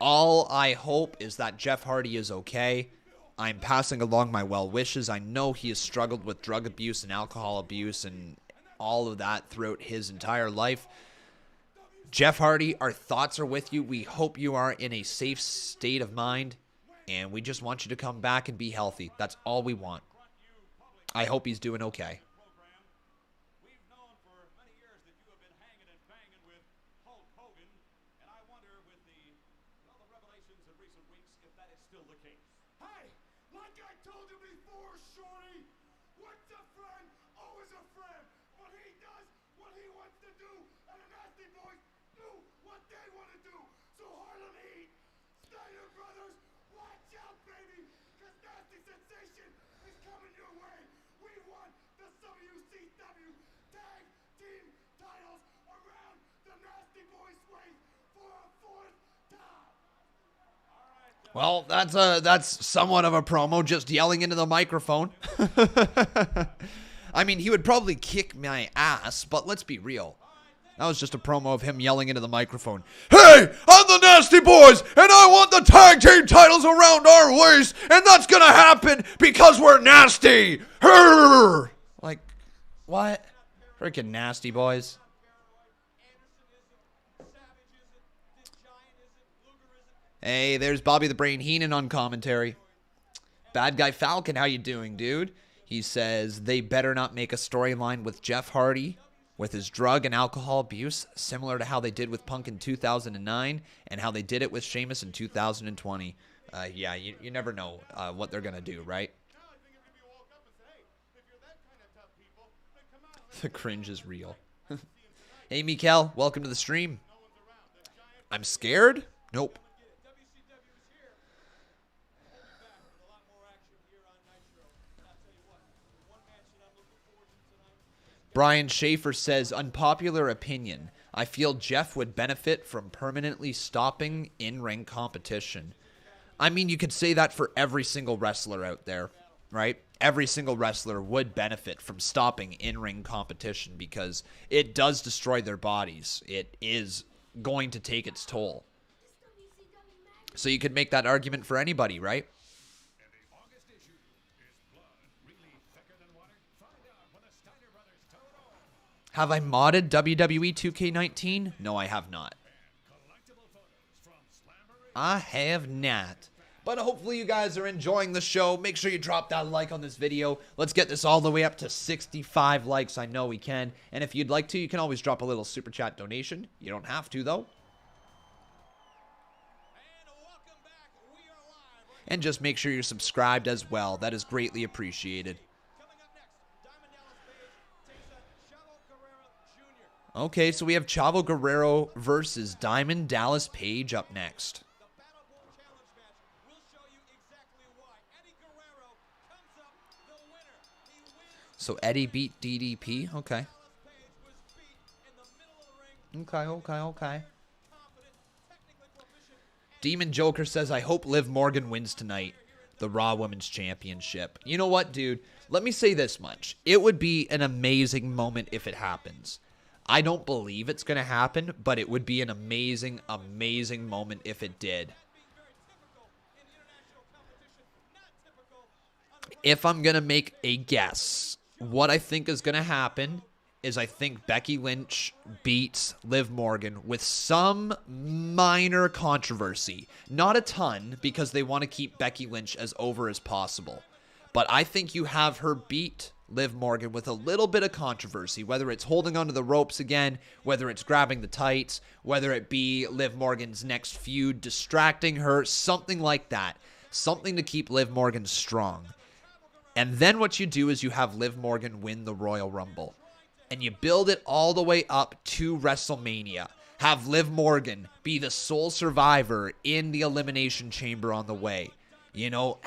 All I hope is that Jeff Hardy is okay. I'm passing along my well wishes. I know he has struggled with drug abuse and alcohol abuse and all of that throughout his entire life. Jeff Hardy, our thoughts are with you. We hope you are in a safe state of mind, and we just want you to come back and be healthy. That's all we want. I hope he's doing okay. WCW Tag Team titles around the Nasty Boys way for Well, that's somewhat of a promo, just yelling into the microphone. I mean, he would probably kick my ass, but let's be real. That was just a promo of him yelling into the microphone. Hey, I'm the Nasty Boys, and I want the tag team titles around our waist, and that's gonna happen because we're nasty. Hurr! Like, what? Freaking Nasty Boys. Hey, there's Bobby the Brain Heenan on commentary. Bad Guy Falcon, how you doing, dude? He says they better not make a storyline with Jeff Hardy with his drug and alcohol abuse, similar to how they did with Punk in 2009 and how they did it with Sheamus in 2020. Yeah, you never know what they're going to do, right? The cringe is real. Hey, Mikel, welcome to the stream. I'm scared? Nope. Brian Schaefer says, unpopular opinion. I feel Jeff would benefit from permanently stopping in-ring competition. I mean, you could say that for every single wrestler out there, right? Every single wrestler would benefit from stopping in-ring competition because it does destroy their bodies. It is going to take its toll. So you could make that argument for anybody, right? Have I modded WWE 2K19? No, I have not. I have not. But hopefully you guys are enjoying the show. Make sure you drop that like on this video. Let's get this all the way up to 65 likes. I know we can. And if you'd like to, you can always drop a little super chat donation. You don't have to, though. And just make sure you're subscribed as well. That is greatly appreciated. Okay, so we have Chavo Guerrero versus Diamond Dallas Page up next. So Eddie beat DDP? Okay. Okay. Demon Joker says, I hope Liv Morgan wins tonight. The Raw Women's Championship. You know what, dude? Let me say this much. It would be an amazing moment if it happens. I don't believe it's going to happen, but it would be an amazing, amazing moment if it did. If I'm going to make a guess, what I think is going to happen is I think Becky Lynch beats Liv Morgan with some minor controversy. Not a ton, because they want to keep Becky Lynch as over as possible. But I think you have her beat Liv Morgan with a little bit of controversy, whether it's holding onto the ropes again, whether it's grabbing the tights, whether it be Liv Morgan's next feud distracting her, something like that. Something to keep Liv Morgan strong. And then what you do is you have Liv Morgan win the Royal Rumble. And you build it all the way up to WrestleMania. Have Liv Morgan be the sole survivor in the Elimination Chamber on the way. You know,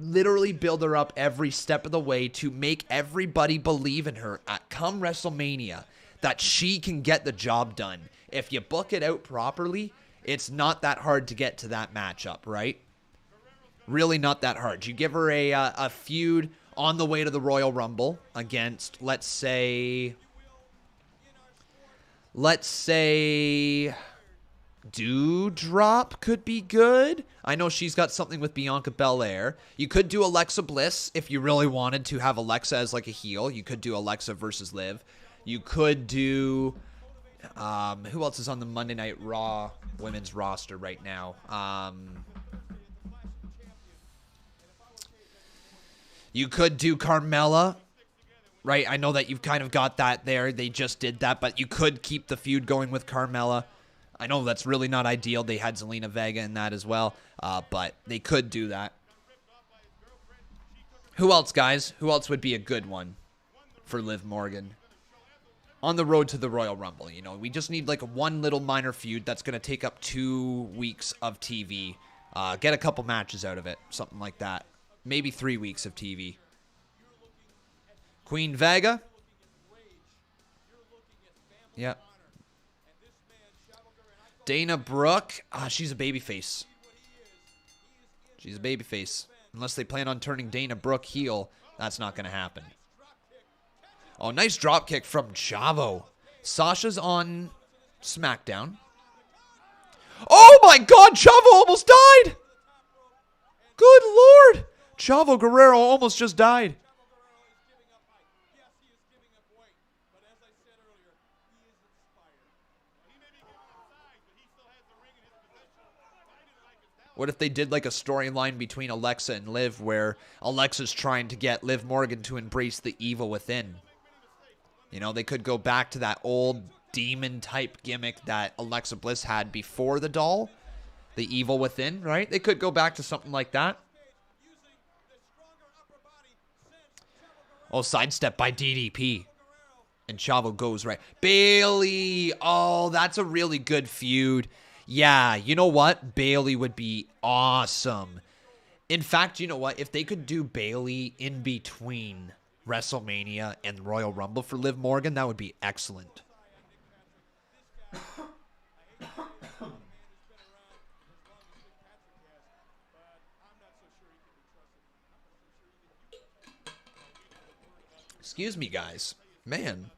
literally build her up every step of the way to make everybody believe in her at come WrestleMania that she can get the job done. If you book it out properly, it's not that hard to get to that matchup, right? Really not that hard. You give her a feud on the way to the Royal Rumble against, let's say, Doudrop could be good. I know she's got something with Bianca Belair. You could do Alexa Bliss if you really wanted to have Alexa as like a heel. You could do Alexa versus Liv. You could do... who else is on the Monday Night Raw women's roster right now? You could do Carmella, right? I know that you've kind of got that there. They just did that, but you could keep the feud going with Carmella. I know that's really not ideal. They had Zelina Vega in that as well, but they could do that. Who else, guys? Who else would be a good one for Liv Morgan? On the road to the Royal Rumble, you know, we just need like one little minor feud that's going to take up 2 weeks of TV. Get a couple matches out of it, something like that. Maybe 3 weeks of TV. Queen Vega? Yeah. Dana Brooke? She's a babyface. She's a babyface. Unless they plan on turning Dana Brooke heel, that's not going to happen. Oh, nice dropkick from Chavo. Sasha's on SmackDown. Oh my God, Chavo almost died! Good Lord! Chavo Guerrero almost just died. What if they did like a storyline between Alexa and Liv where Alexa's trying to get Liv Morgan to embrace the evil within? You know, they could go back to that old demon type gimmick that Alexa Bliss had before the doll. The evil within, right? They could go back to something like that. Oh, sidestep by DDP. And Chavo goes right. Bailey. Oh, that's a really good feud. Yeah, you know what? Bailey would be awesome. In fact, you know what? If they could do Bailey in between WrestleMania and Royal Rumble for Liv Morgan, that would be excellent. Excuse me, guys. Man.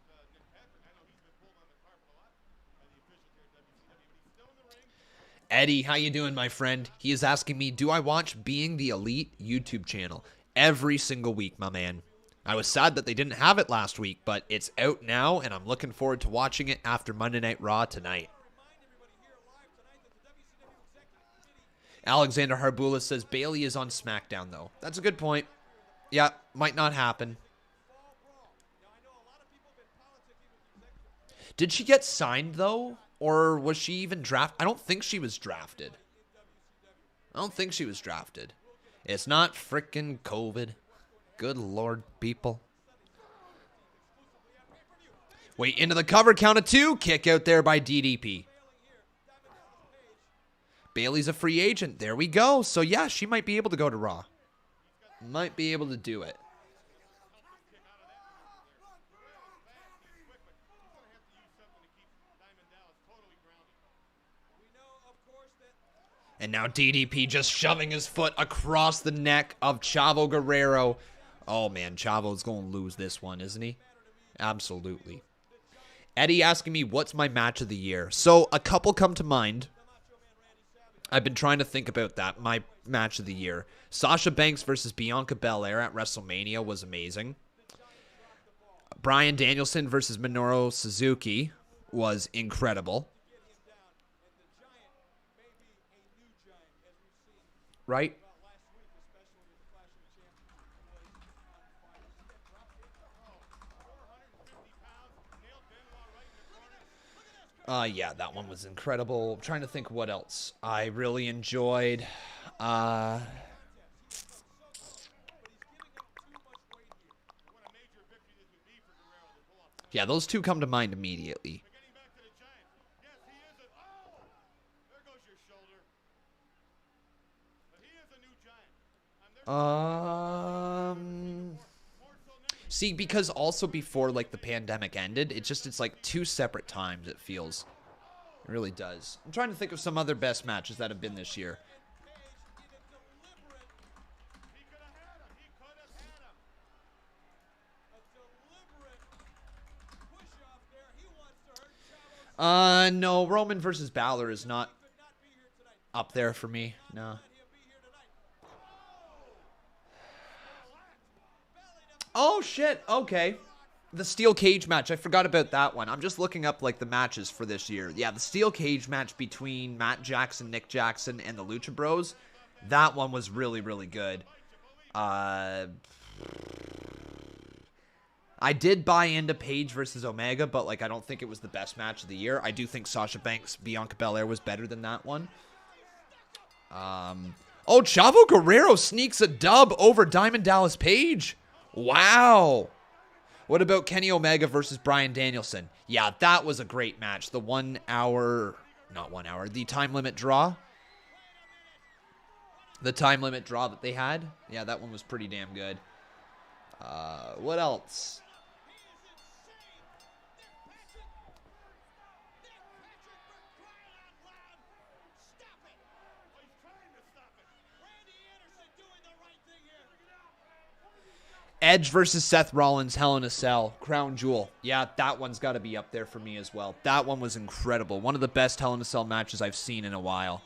Eddie, how you doing, my friend? He is asking me, do I watch Being the Elite YouTube channel every single week, my man? I was sad that they didn't have it last week, but it's out now, and I'm looking forward to watching it after Monday Night Raw tonight. Alexander Harbula says Bailey is on SmackDown, though. That's a good point. Yeah, might not happen. Did she get signed, though? Or was she even drafted? I don't think she was drafted. It's not frickin' COVID. Good Lord, people. Wait, into the cover, count of 2. Kick out there by DDP. Bailey's a free agent. There we go. So, yeah, she might be able to go to Raw. Might be able to do it. And now DDP just shoving his foot across the neck of Chavo Guerrero. Oh, man, Chavo's going to lose this one, isn't he? Absolutely. Eddie asking me, what's my match of the year? So, a couple come to mind. I've been trying to think about that. My match of the year. Sasha Banks versus Bianca Belair at WrestleMania was amazing. Bryan Danielson versus Minoru Suzuki was incredible. Right? Yeah, that one was incredible. I'm trying to think what else I really enjoyed. Yeah, those two come to mind immediately. See, because also before like the pandemic ended, it's like 2 separate times, it feels. It really does. I'm trying to think of some other best matches that have been this year. No, Roman versus Balor is not up there for me. No. Oh, shit. Okay. The steel cage match. I forgot about that one. I'm just looking up, like, the matches for this year. Yeah, the steel cage match between Matt Jackson, Nick Jackson, and the Lucha Bros. That one was really, really good. I did buy into Paige versus Omega, but, like, I don't think it was the best match of the year. I do think Sasha Banks, Bianca Belair was better than that one. Oh, Chavo Guerrero sneaks a dub over Diamond Dallas Page. Wow. What about Kenny Omega versus Bryan Danielson? Yeah, that was a great match. The 1 hour, not 1 hour, the time limit draw. The time limit draw that they had. Yeah, that one was pretty damn good. What else? Edge versus Seth Rollins, Hell in a Cell, Crown Jewel. Yeah, that one's got to be up there for me as well. That one was incredible. One of the best Hell in a Cell matches I've seen in a while.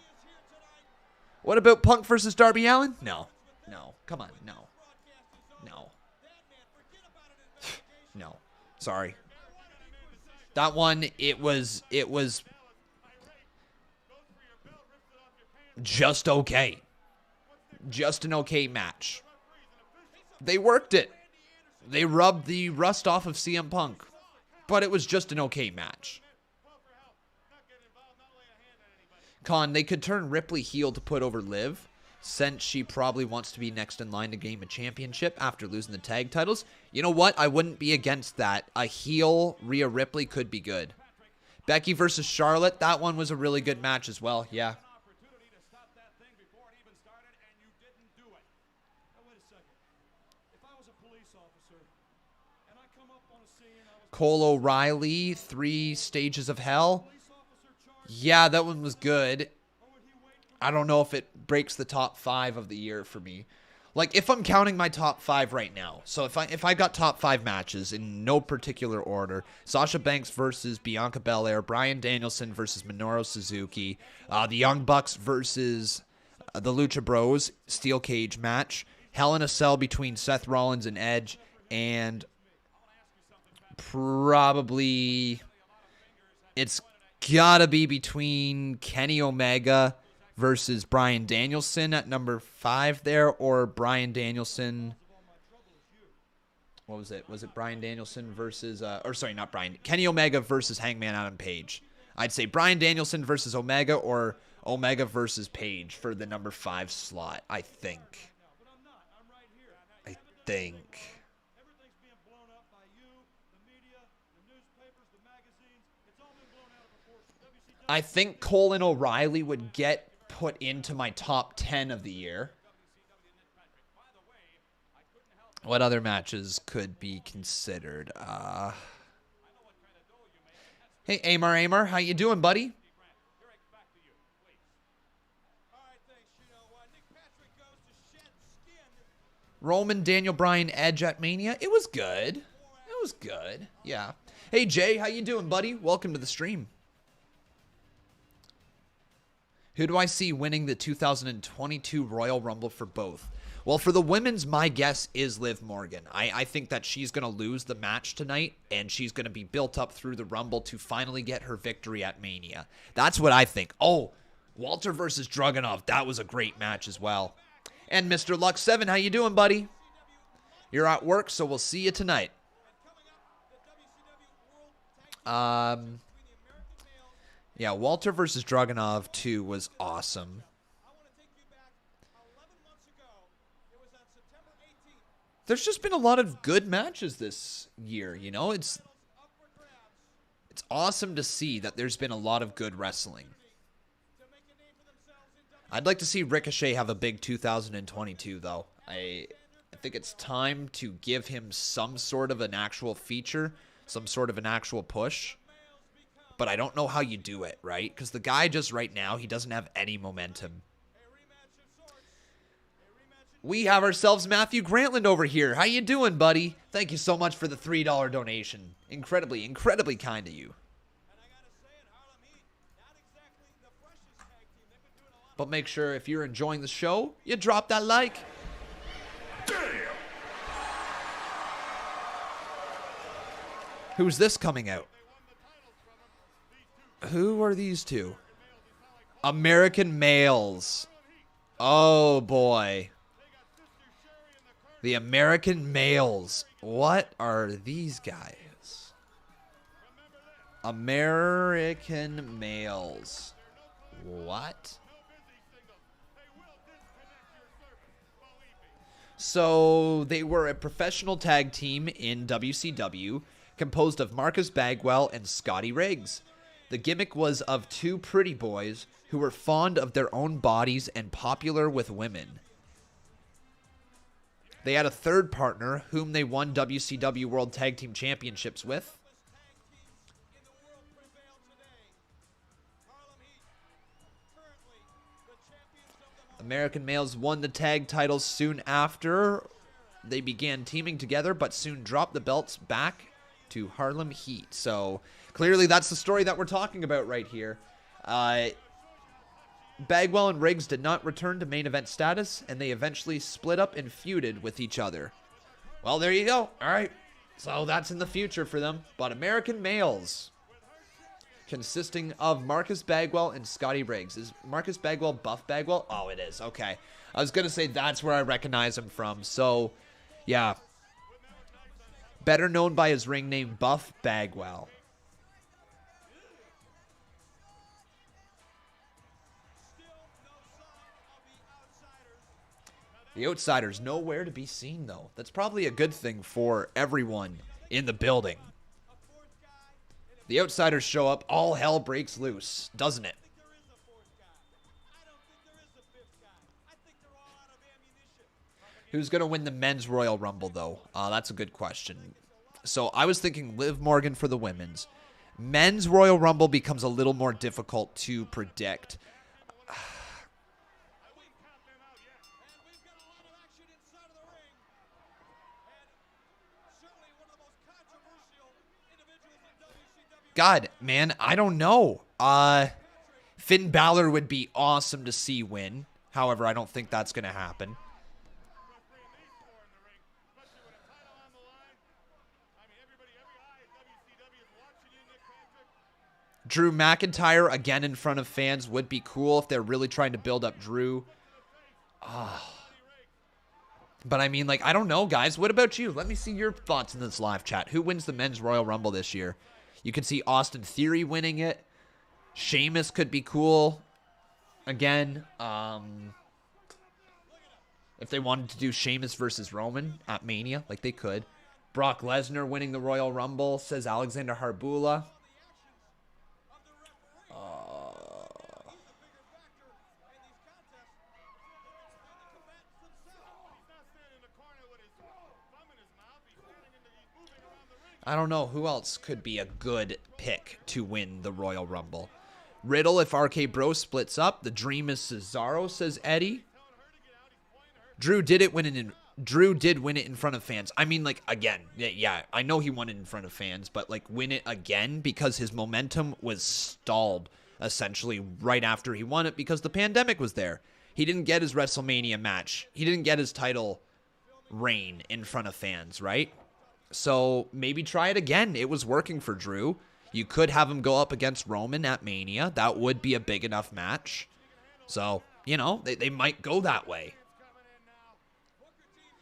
What about Punk versus Darby Allin? No. No. Come on. No. No. No. Sorry. That one, it was just okay. Just an okay match. They worked it. They rubbed the rust off of CM Punk. But it was just an okay match. Con, they could turn Ripley heel to put over Liv, since she probably wants to be next in line to gain a championship after losing the tag titles. You know what? I wouldn't be against that. A heel Rhea Ripley could be good. Becky versus Charlotte, that one was a really good match as well. Yeah. Cole O'Reilly, 3 Stages of Hell. Yeah, that one was good. I don't know if it breaks the top 5 of the year for me. Like, if I'm counting my top 5 right now, so if I got top 5 matches in no particular order, Sasha Banks versus Bianca Belair, Bryan Danielson versus Minoru Suzuki, the Young Bucks versus the Lucha Bros, Steel Cage match, Hell in a Cell between Seth Rollins and Edge, and probably it's gotta be between Kenny Omega versus Bryan Danielson at number 5 there, or Bryan Danielson. What was it? Was it Bryan Danielson versus, Kenny Omega versus Hangman Adam Page. I'd say Bryan Danielson versus Omega, or Omega versus Page for the number 5 slot, I think. I think Cole and O'Reilly would get put into my top 10 of the year. What other matches could be considered? Hey, Amar, how you doing, buddy? Roman, Daniel Bryan, Edge at Mania. It was good. Yeah. Hey, Jay, how you doing, buddy? Welcome to the stream. Who do I see winning the 2022 Royal Rumble for both? Well, for the women's, my guess is Liv Morgan. I think that she's going to lose the match tonight, and she's going to be built up through the Rumble to finally get her victory at Mania. That's what I think. Oh, Walter versus Dragunov. That was a great match as well. And Mr. Lux7, how you doing, buddy? You're at work, so we'll see you tonight. Yeah, Walter versus Dragunov 2 was awesome. There's just been a lot of good matches this year, you know? It's awesome to see that there's been a lot of good wrestling. I'd like to see Ricochet have a big 2022, though. I think it's time to give him some sort of an actual feature, some sort of an actual push. But I don't know how you do it, right? Because the guy just right now, he doesn't have any momentum. We have ourselves Matthew Grantland over here. How you doing, buddy? Thank you so much for the $3 donation. Incredibly, incredibly kind of you. But make sure if you're enjoying the show, you drop that like. Damn! Who's this coming out? Who are these two? American Males. Oh, boy. The American Males. What are these guys? American Males. What? So, they were a professional tag team in WCW, composed of Marcus Bagwell and Scotty Riggs. The gimmick was of 2 pretty boys who were fond of their own bodies and popular with women. They had a third partner whom they won WCW World Tag Team Championships with. American Males won the tag titles soon after. they began teaming together, but soon dropped the belts back to Harlem Heat. So clearly that's the story that we're talking about right here. Bagwell and Riggs did not return to main event status, and they eventually split up and feuded with each other. Well, there you go. All right. So that's in the future for them. But American males, consisting of Marcus Bagwell and Scotty Riggs. Is Marcus Bagwell Buff Bagwell? Oh, it is. Okay. I was going to say that's where I recognize him from. So, yeah. Better known by his ring name, Buff Bagwell. The Outsiders nowhere to be seen, though. That's probably a good thing for everyone in the building. The Outsiders show up, all hell breaks loose, doesn't it? Who's going to win the men's Royal Rumble, though? That's a good question. So I was thinking Liv Morgan for the women's. Men's Royal Rumble becomes a little more difficult to predict. God, man, I don't know. Finn Balor would be awesome to see win. However, I don't think that's going to happen. Drew McIntyre again in front of fans would be cool if they're really trying to build up Drew. But I mean, like, I don't know, guys. What about you? Let me see your thoughts in this live chat. Who wins the men's Royal Rumble this year? You could see Austin Theory winning it. Sheamus could be cool. Again, if they wanted to do Sheamus versus Roman at Mania, like they could. Brock Lesnar winning the Royal Rumble, says Alexander Harbula. I don't know who else could be a good pick to win the Royal Rumble. Riddle if RK Bro splits up. The dream is Cesaro, says Eddie. Drew did win it in front of fans. I mean, like, again, yeah, I know he won it in front of fans, but like win it again because his momentum was stalled essentially right after he won it because the pandemic was there. He didn't get his WrestleMania match. He didn't get his title reign in front of fans, right? So maybe try it again. It was working for Drew. You could have him go up against Roman at Mania. That would be a big enough match. So, you know, they might go that way.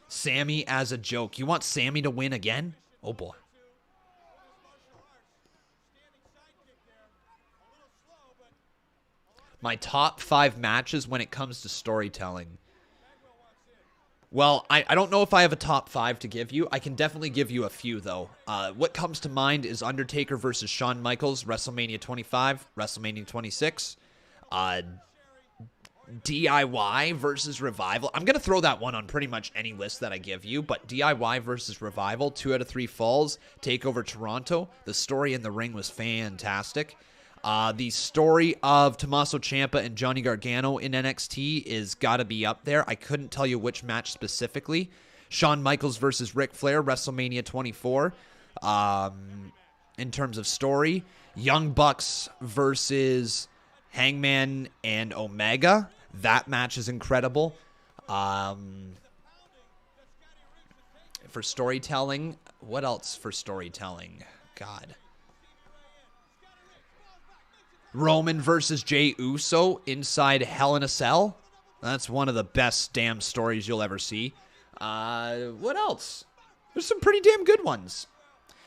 Sammy as a joke. You want Sammy to win again? Oh, boy. My top 5 matches when it comes to storytelling. Well, I don't know if I have a top 5 to give you. I can definitely give you a few, though. What comes to mind is Undertaker versus Shawn Michaels, WrestleMania 25, WrestleMania 26. DIY versus Revival. I'm going to throw that one on pretty much any list that I give you, but DIY versus Revival, 2 out of 3 falls, TakeOver Toronto. The story in the ring was fantastic. The story of Tommaso Ciampa and Johnny Gargano in NXT is got to be up there. I couldn't tell you which match specifically. Shawn Michaels versus Ric Flair, WrestleMania 24. In terms of story, Young Bucks versus Hangman and Omega. That match is incredible. For storytelling, what else for storytelling? God. Roman versus Jey Uso inside Hell in a Cell. That's one of the best damn stories you'll ever see. What else? There's some pretty damn good ones.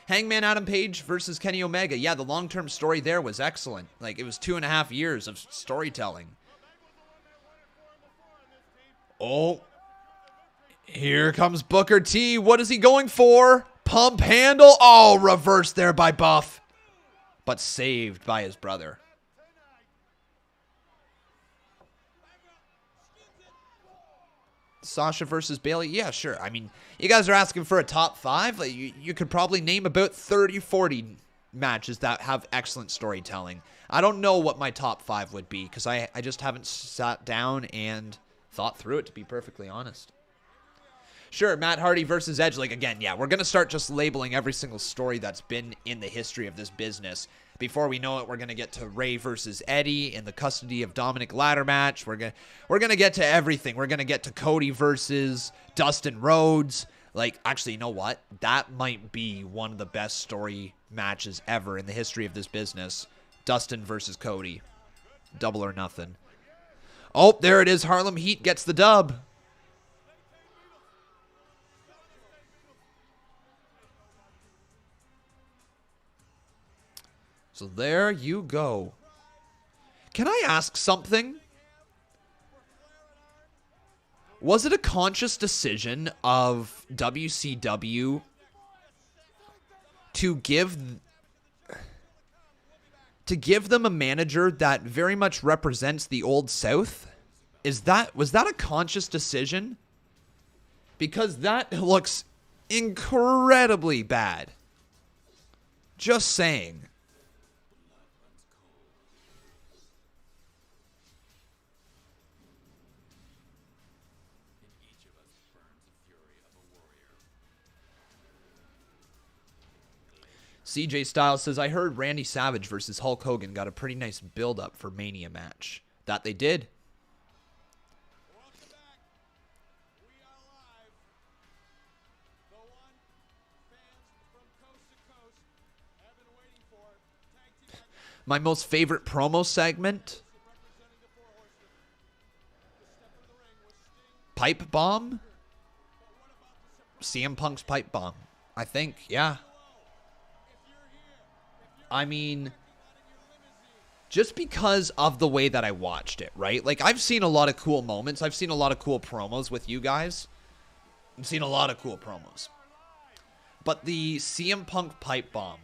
Hangman Adam Page versus Kenny Omega. Yeah, the long-term story there was excellent. Like, it was 2.5 years of storytelling. Oh. Here comes Booker T. What is he going for? Pump handle. Oh, reversed there by Buff. But saved by his brother. Sasha versus Bayley? Yeah, sure. I mean, you guys are asking for a top 5. Like, you could probably name about 30, 40 matches that have excellent storytelling. I don't know what my top 5 would be because I just haven't sat down and thought through it, to be perfectly honest. Sure, Matt Hardy versus Edge. Like, again, yeah, we're going to start just labeling every single story that's been in the history of this business. Before we know it, we're going to get to Ray versus Eddie in the custody of Dominic ladder match. We're going to get to everything. We're going to get to Cody versus Dustin Rhodes. Like, actually, you know what? That might be one of the best story matches ever in the history of this business. Dustin versus Cody. Double or nothing. Oh, there it is. Harlem Heat gets the dub. So there you go. Can I ask something? Was it a conscious decision of WCW to give them a manager that very much represents the Old South? Was that a conscious decision? Because that looks incredibly bad. Just saying. CJ Styles says, I heard Randy Savage versus Hulk Hogan got a pretty nice build-up for Mania match. That they did. My most favorite promo segment? Pipe bomb? CM Punk's pipe bomb. I think, yeah. I mean, just because of the way that I watched it, right? Like, I've seen a lot of cool moments. I've seen a lot of cool promos with you guys. I've seen a lot of cool promos. But the CM Punk pipe bomb,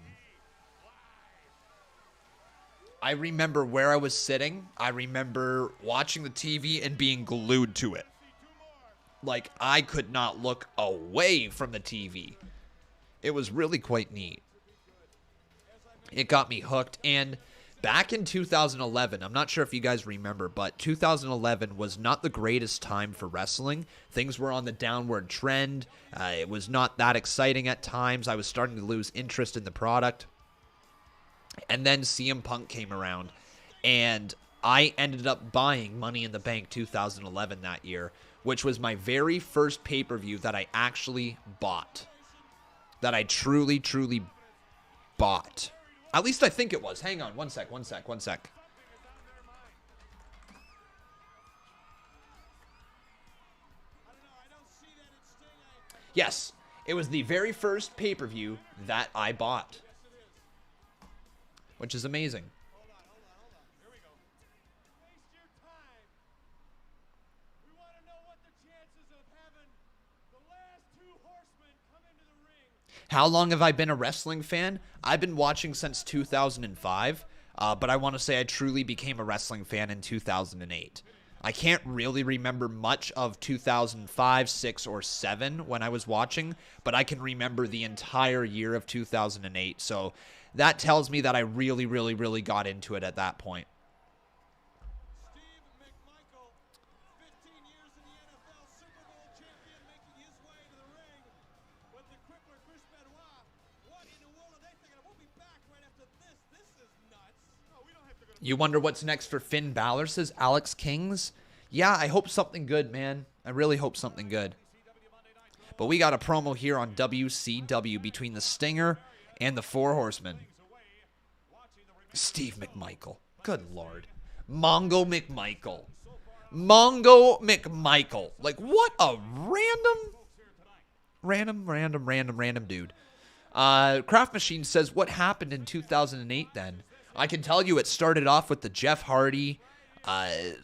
I remember where I was sitting. I remember watching the TV and being glued to it. Like, I could not look away from the TV. It was really quite neat. It got me hooked. And back in 2011, I'm not sure if you guys remember, but 2011 was not the greatest time for wrestling. Things were on the downward trend. It was not that exciting at times. I was starting to lose interest in the product. And then CM Punk came around, and I ended up buying Money in the Bank 2011 that year, which was my very first pay-per-view that I actually bought. That I truly, truly bought. At least I think it was. Hang on. One sec. Yes. It was the very first pay-per-view that I bought. Which is amazing. Here we go. Waste your time. We want to know what the chances of having the last two horsemen come into the ring. How long have I been a wrestling fan? I've been watching since 2005, but I want to say I truly became a wrestling fan in 2008. I can't really remember much of 2005, 6, or 7 when I was watching, but I can remember the entire year of 2008. So that tells me that I really, really, really got into it at that point. Steve McMichael, 15 years in the NFL, Super Bowl champion, making his way to the ring with the crippler Chris Benoit. What in the world are they thinking? We'll be back right after this. This is nuts. Oh, we don't have to go to... You wonder what's next for Finn Balor, says Alex Kings. Yeah, I hope something good, man. I really hope something good. But we got a promo here on WCW between the Stinger and the Four Horsemen. Steve McMichael. Good Lord. Mongo McMichael. Like, what a random dude. Craft Machine says, what happened in 2008 then? I can tell you it started off with the Jeff Hardy, I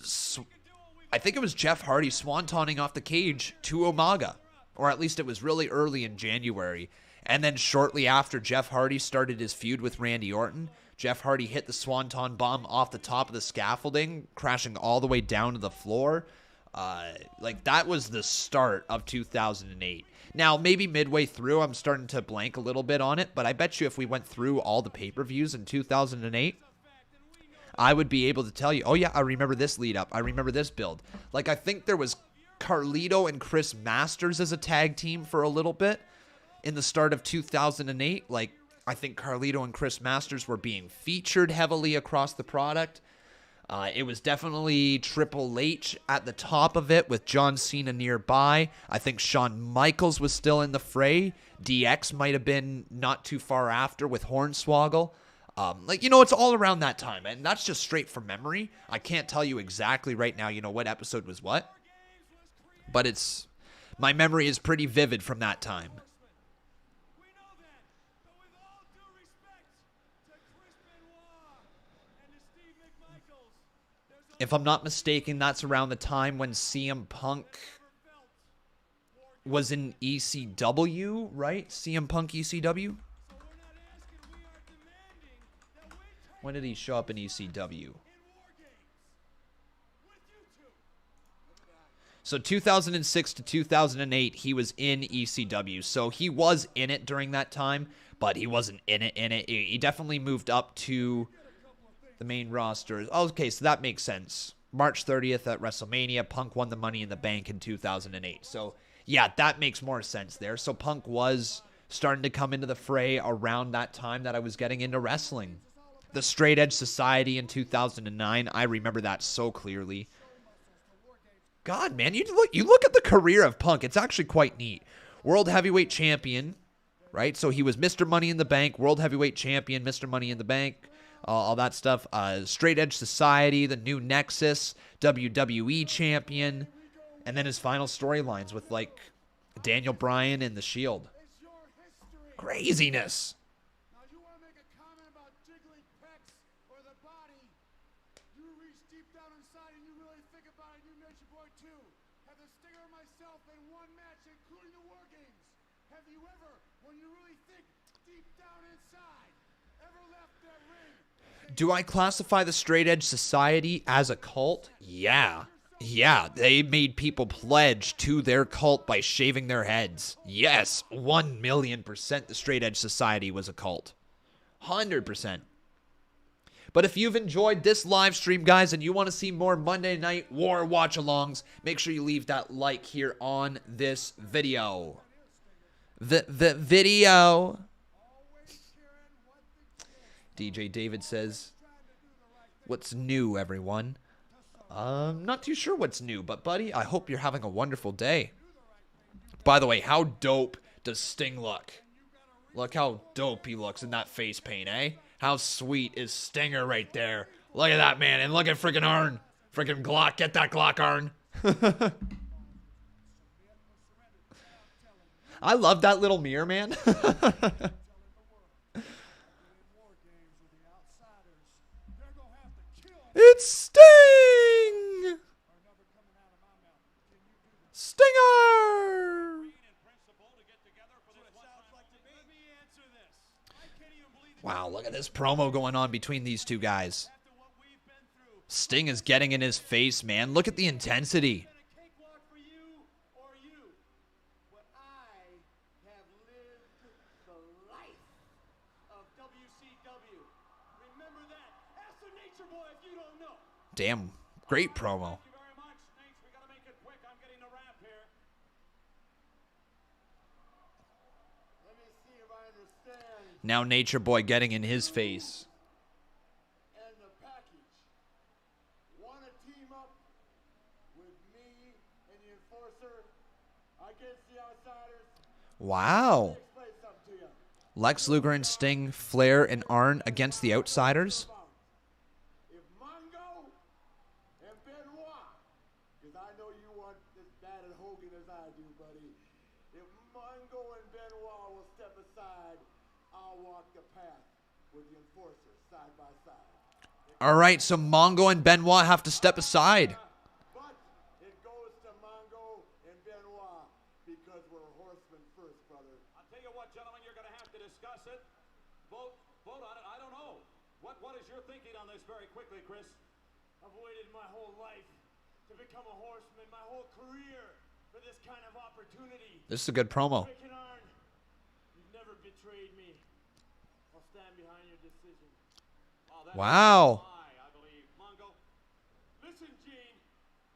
think it was Jeff Hardy swantoning off the cage to Umaga. Or at least it was really early in January. And then shortly after Jeff Hardy started his feud with Randy Orton, Jeff Hardy hit the swanton bomb off the top of the scaffolding, crashing all the way down to the floor. Like, that was the start of 2008. Now, maybe midway through, I'm starting to blank a little bit on it, but I bet you if we went through all the pay-per-views in 2008, I would be able to tell you, oh yeah, I remember this lead up. I remember this build. Like, I think there was Carlito and Chris Masters as a tag team for a little bit in the start of 2008. Like, I think Carlito and Chris Masters were being featured heavily across the product. It was definitely Triple H at the top of it with John Cena nearby. I think Shawn Michaels was still in the fray. DX might have been not too far after with Hornswoggle. It's all around that time, and that's just straight from memory. I can't tell you exactly right now, what episode was what, but my memory is pretty vivid from that time. If I'm not mistaken, that's around the time when CM Punk was in ECW, right? CM Punk ECW? When did he show up in ECW? So 2006 to 2008, he was in ECW. So he was in it during that time, but he wasn't in it. He definitely moved up to the main roster. Okay, so that makes sense. March 30th at WrestleMania, Punk won the Money in the Bank in 2008. So, yeah, that makes more sense there. So Punk was starting to come into the fray around that time that I was getting into wrestling. The Straight Edge Society in 2009, I remember that so clearly. God, man, you look at the career of Punk. It's actually quite neat. World Heavyweight Champion, right? So he was Mr. Money in the Bank, World Heavyweight Champion, Mr. Money in the Bank, all that stuff. Straight Edge Society, the New Nexus, WWE Champion, and then his final storylines with, like, Daniel Bryan and The Shield. Craziness. Now you want to make a comment about jiggling pecs or the body? You reach deep down inside and you really think about it. You Nature Boy too. Have the Stinger and myself in one match, including the War Games. Have you ever, when you really think deep down inside, ever left that ring? Do I classify the Straight Edge Society as a cult? Yeah. Yeah, they made people pledge to their cult by shaving their heads. Yes, 1,000,000% the Straight Edge Society was a cult. 100%. But if you've enjoyed this live stream, guys, and you want to see more Monday Night War watch-alongs, make sure you leave that like here on this video. The video. DJ David says, "What's new, everyone?" Not too sure what's new, but buddy, I hope you're having a wonderful day. By the way, how dope does Sting look? Look how dope he looks in that face paint, eh? How sweet is Stinger right there? Look at that, man, and look at freaking Arn. Freaking Glock, get that Glock, Arn. I love that little mirror, man. It's Sting! Stinger! Wow, look at this promo going on between these two guys. Sting is getting in his face, man. Look at the intensity. Damn, great promo. Now Nature Boy getting in his face. And the package. Want to team up with me and the Enforcer against the Outsiders? Wow. Explain something to you. Lex Luger and Sting, Flair and Arn against the Outsiders. If Mongo and Benoit, because I know you want as bad at Hogan as I do, buddy. If Mongo and Benoit will step aside, I'll walk the path with the Enforcer side by side. All right, so Mongo and Benoit have to step aside. But it goes to Mongo and Benoit because we're horsemen first, brother. I'll tell you what, gentlemen, you're going to have to discuss it. Vote on it. I don't know. What is your thinking on this very quickly, Chris? I've waited my whole life to become a horseman, my whole career for this kind of opportunity. This is a good promo. Rick and Arn, you've never betrayed me. I'll stand behind your decision. Wow. I believe. Mongo? Listen, Gene,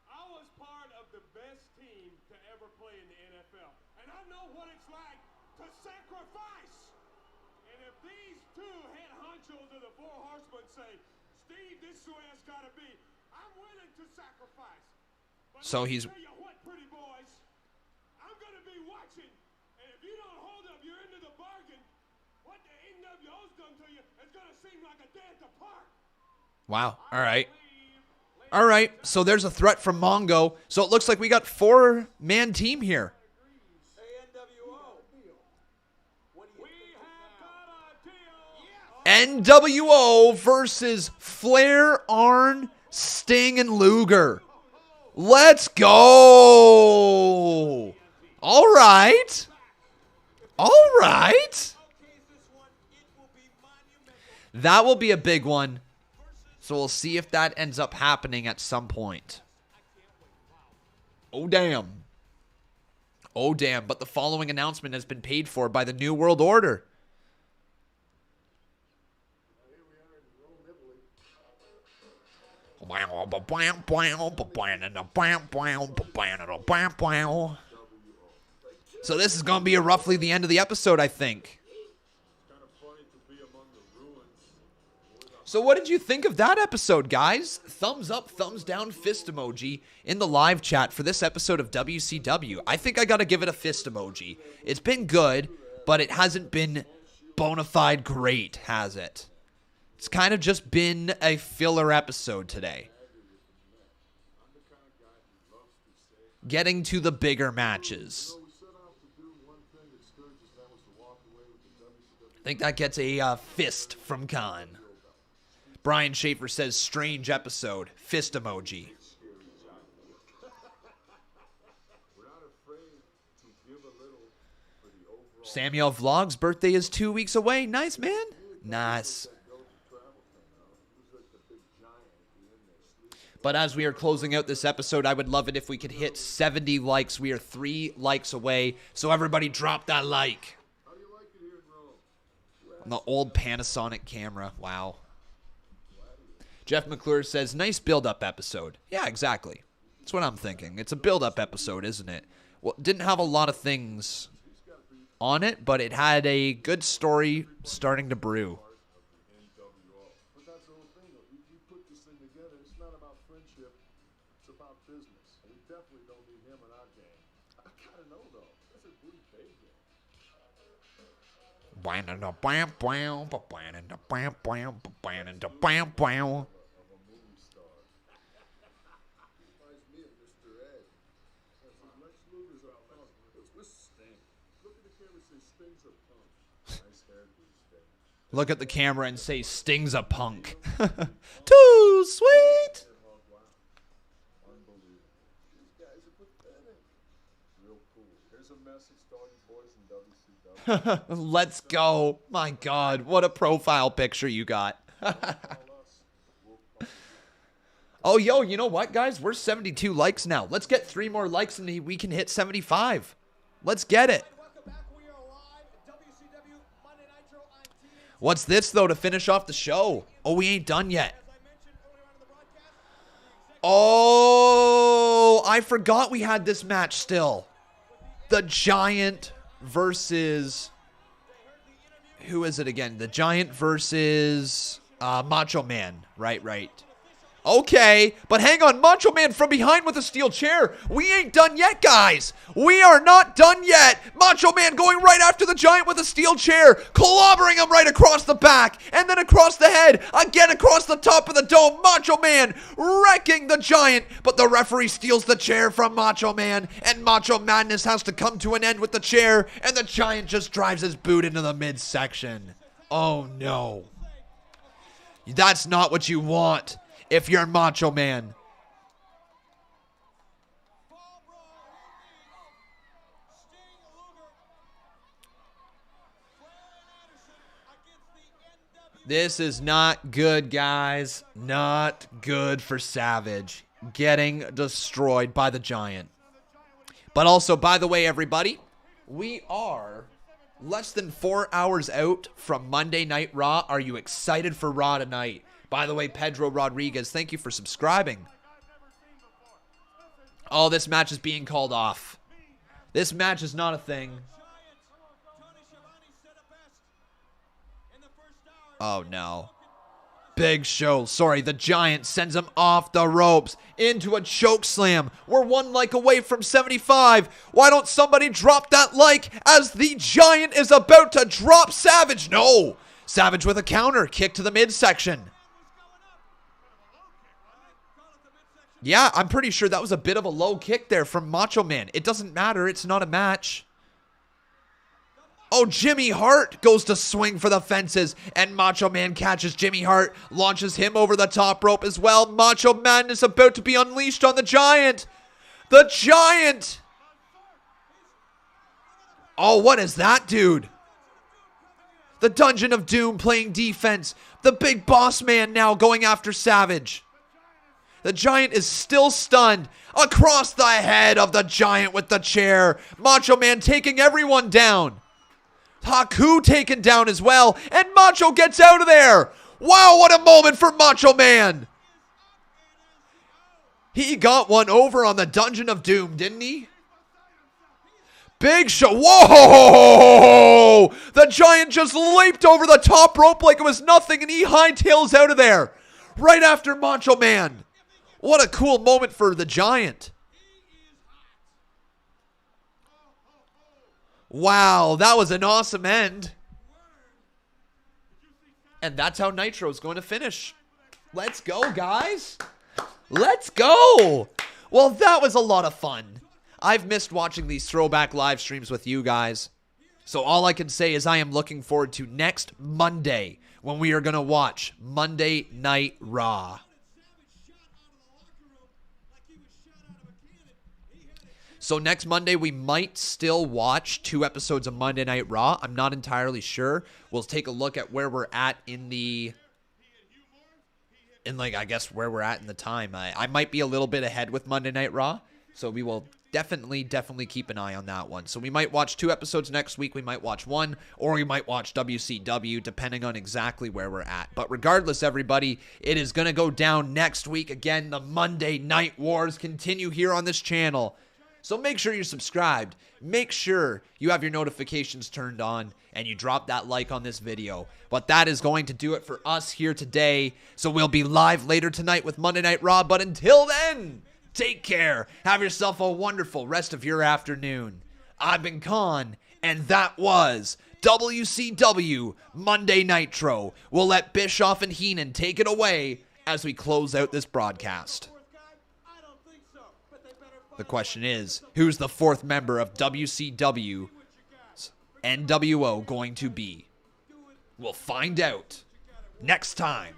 I was part of the best team know what it's like to sacrifice. And if these two head honchos of the Four Horsemen say, Steve, this is the way it's got to be, I'm willing to sacrifice. But So he's... tell you what, pretty boys, I'm going to be watching. And if you don't hold up your end of the bargain, what the NWO's done to you is going to seem like a day at the park. Wow. All right. All right. So there's a threat from Mongo. So it looks like we got 4-man team here. NWO versus Flair, Arn, Sting, and Luger. Let's go. All right. All right. That will be a big one. So we'll see if that ends up happening at some point. Oh, damn. Oh, damn. But the following announcement has been paid for by the New World Order. So this is going to be roughly the end of the episode, I think. So what did you think of that episode, guys? Thumbs up, thumbs down, fist emoji in the live chat for this episode of WCW. I think I got to give it a fist emoji. It's been good, but it hasn't been bona fide great, has it? It's kind of just been a filler episode today. Getting to the bigger matches. I think that gets a fist from Khan. Brian Schaefer says, strange episode. Fist emoji. Samuel Vlog's birthday is 2 weeks away. Nice, man. Nice. But as we are closing out this episode, I would love it if we could hit 70 likes. We are 3 likes away. So everybody drop that like. On the old Panasonic camera. Wow. Jeff McClure says, nice build-up episode. Yeah, exactly. That's what I'm thinking. It's a build-up episode, isn't it? Well, it didn't have a lot of things on it, but it had a good story starting to brew. But that's the whole thing, though. You put this thing together, it's not about friendship, it's about business. And we definitely don't need him in our game. I gotta know, though. That's a Bruce Bay game. Reminds me of Mr. Ed. Lex Luger's a punk. It's Sting. Look at the camera and say Sting's a punk. Nice hairdo, Sting. Look at the camera and say, Sting's a punk. Too sweet. Unbelievable. These guys are pathetic. Real cool. Here's a message to all you boys in WCW. Let's go. My God, what a profile picture you got. Oh, yo, you know what, guys? We're 72 likes now. Let's get 3 more likes and we can hit 75. Let's get it. What's this, though, to finish off the show? Oh, we ain't done yet. Oh, I forgot we had this match still. The Giant versus... Who is it again? The Giant versus Macho Man. Right. Okay, but hang on. Macho Man from behind with a steel chair. We ain't done yet, guys. We are not done yet. Macho Man going right after the Giant with a steel chair, clobbering him right across the back, and then across the head, again across the top of the dome. Macho Man wrecking the Giant, but the referee steals the chair from Macho Man, and Macho Madness has to come to an end with the chair, and the Giant just drives his boot into the midsection. Oh, no. That's not what you want if you're Macho Man. This is not good, guys. Not good for Savage. Getting destroyed by the Giant. But also, by the way, everybody, we are less than 4 hours out from Monday Night Raw. Are you excited for Raw tonight? By the way, Pedro Rodriguez, thank you for subscribing. Oh, this match is being called off. This match is not a thing. Oh, no. Big Show, the Giant sends him off the ropes into a choke slam. We're 1 like away from 75. Why don't somebody drop that like as the Giant is about to drop Savage? No. Savage with a counter kick to the midsection. Yeah, I'm pretty sure that was a bit of a low kick there from Macho Man. It doesn't matter. It's not a match. Oh, Jimmy Hart goes to swing for the fences, and Macho Man catches Jimmy Hart, launches him over the top rope as well. Macho Man is about to be unleashed on the Giant. The Giant! Oh, what is that, dude? The Dungeon of Doom playing defense. The Big Boss Man now going after Savage. The Giant is still stunned. Across the head of the Giant with the chair. Macho Man taking everyone down. Haku taken down as well, and Macho gets out of there. Wow, what a moment for Macho Man. He got one over on the Dungeon of Doom, didn't he? Big Show. Whoa! The Giant just leaped over the top rope like it was nothing, and he hightails out of there right after Macho Man. What a cool moment for the Giant. Wow, that was an awesome end. And that's how Nitro is going to finish. Let's go, guys. Let's go. Well, that was a lot of fun. I've missed watching these throwback live streams with you guys. So all I can say is I am looking forward to next Monday when we are going to watch Monday Night Raw. So next Monday, we might still watch 2 episodes of Monday Night Raw. I'm not entirely sure. We'll take a look at where we're at I guess where we're at in the time. I might be a little bit ahead with Monday Night Raw. So we will definitely keep an eye on that one. So we might watch 2 episodes next week. We might watch 1, or we might watch WCW, depending on exactly where we're at. But regardless, everybody, it is going to go down next week. Again, the Monday Night Wars continue here on this channel. So make sure you're subscribed, make sure you have your notifications turned on, and you drop that like on this video. But that is going to do it for us here today. So we'll be live later tonight with Monday Night Raw. But until then, take care. Have yourself a wonderful rest of your afternoon. I've been Khan, and that was WCW Monday Nitro. We'll let Bischoff and Heenan take it away as we close out this broadcast. The question is, who's the 4th member of WCW NWO going to be? We'll find out next time.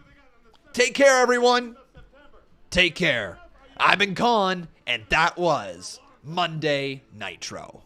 Take care, everyone. Take care. I've been Khan, and that was Monday Nitro.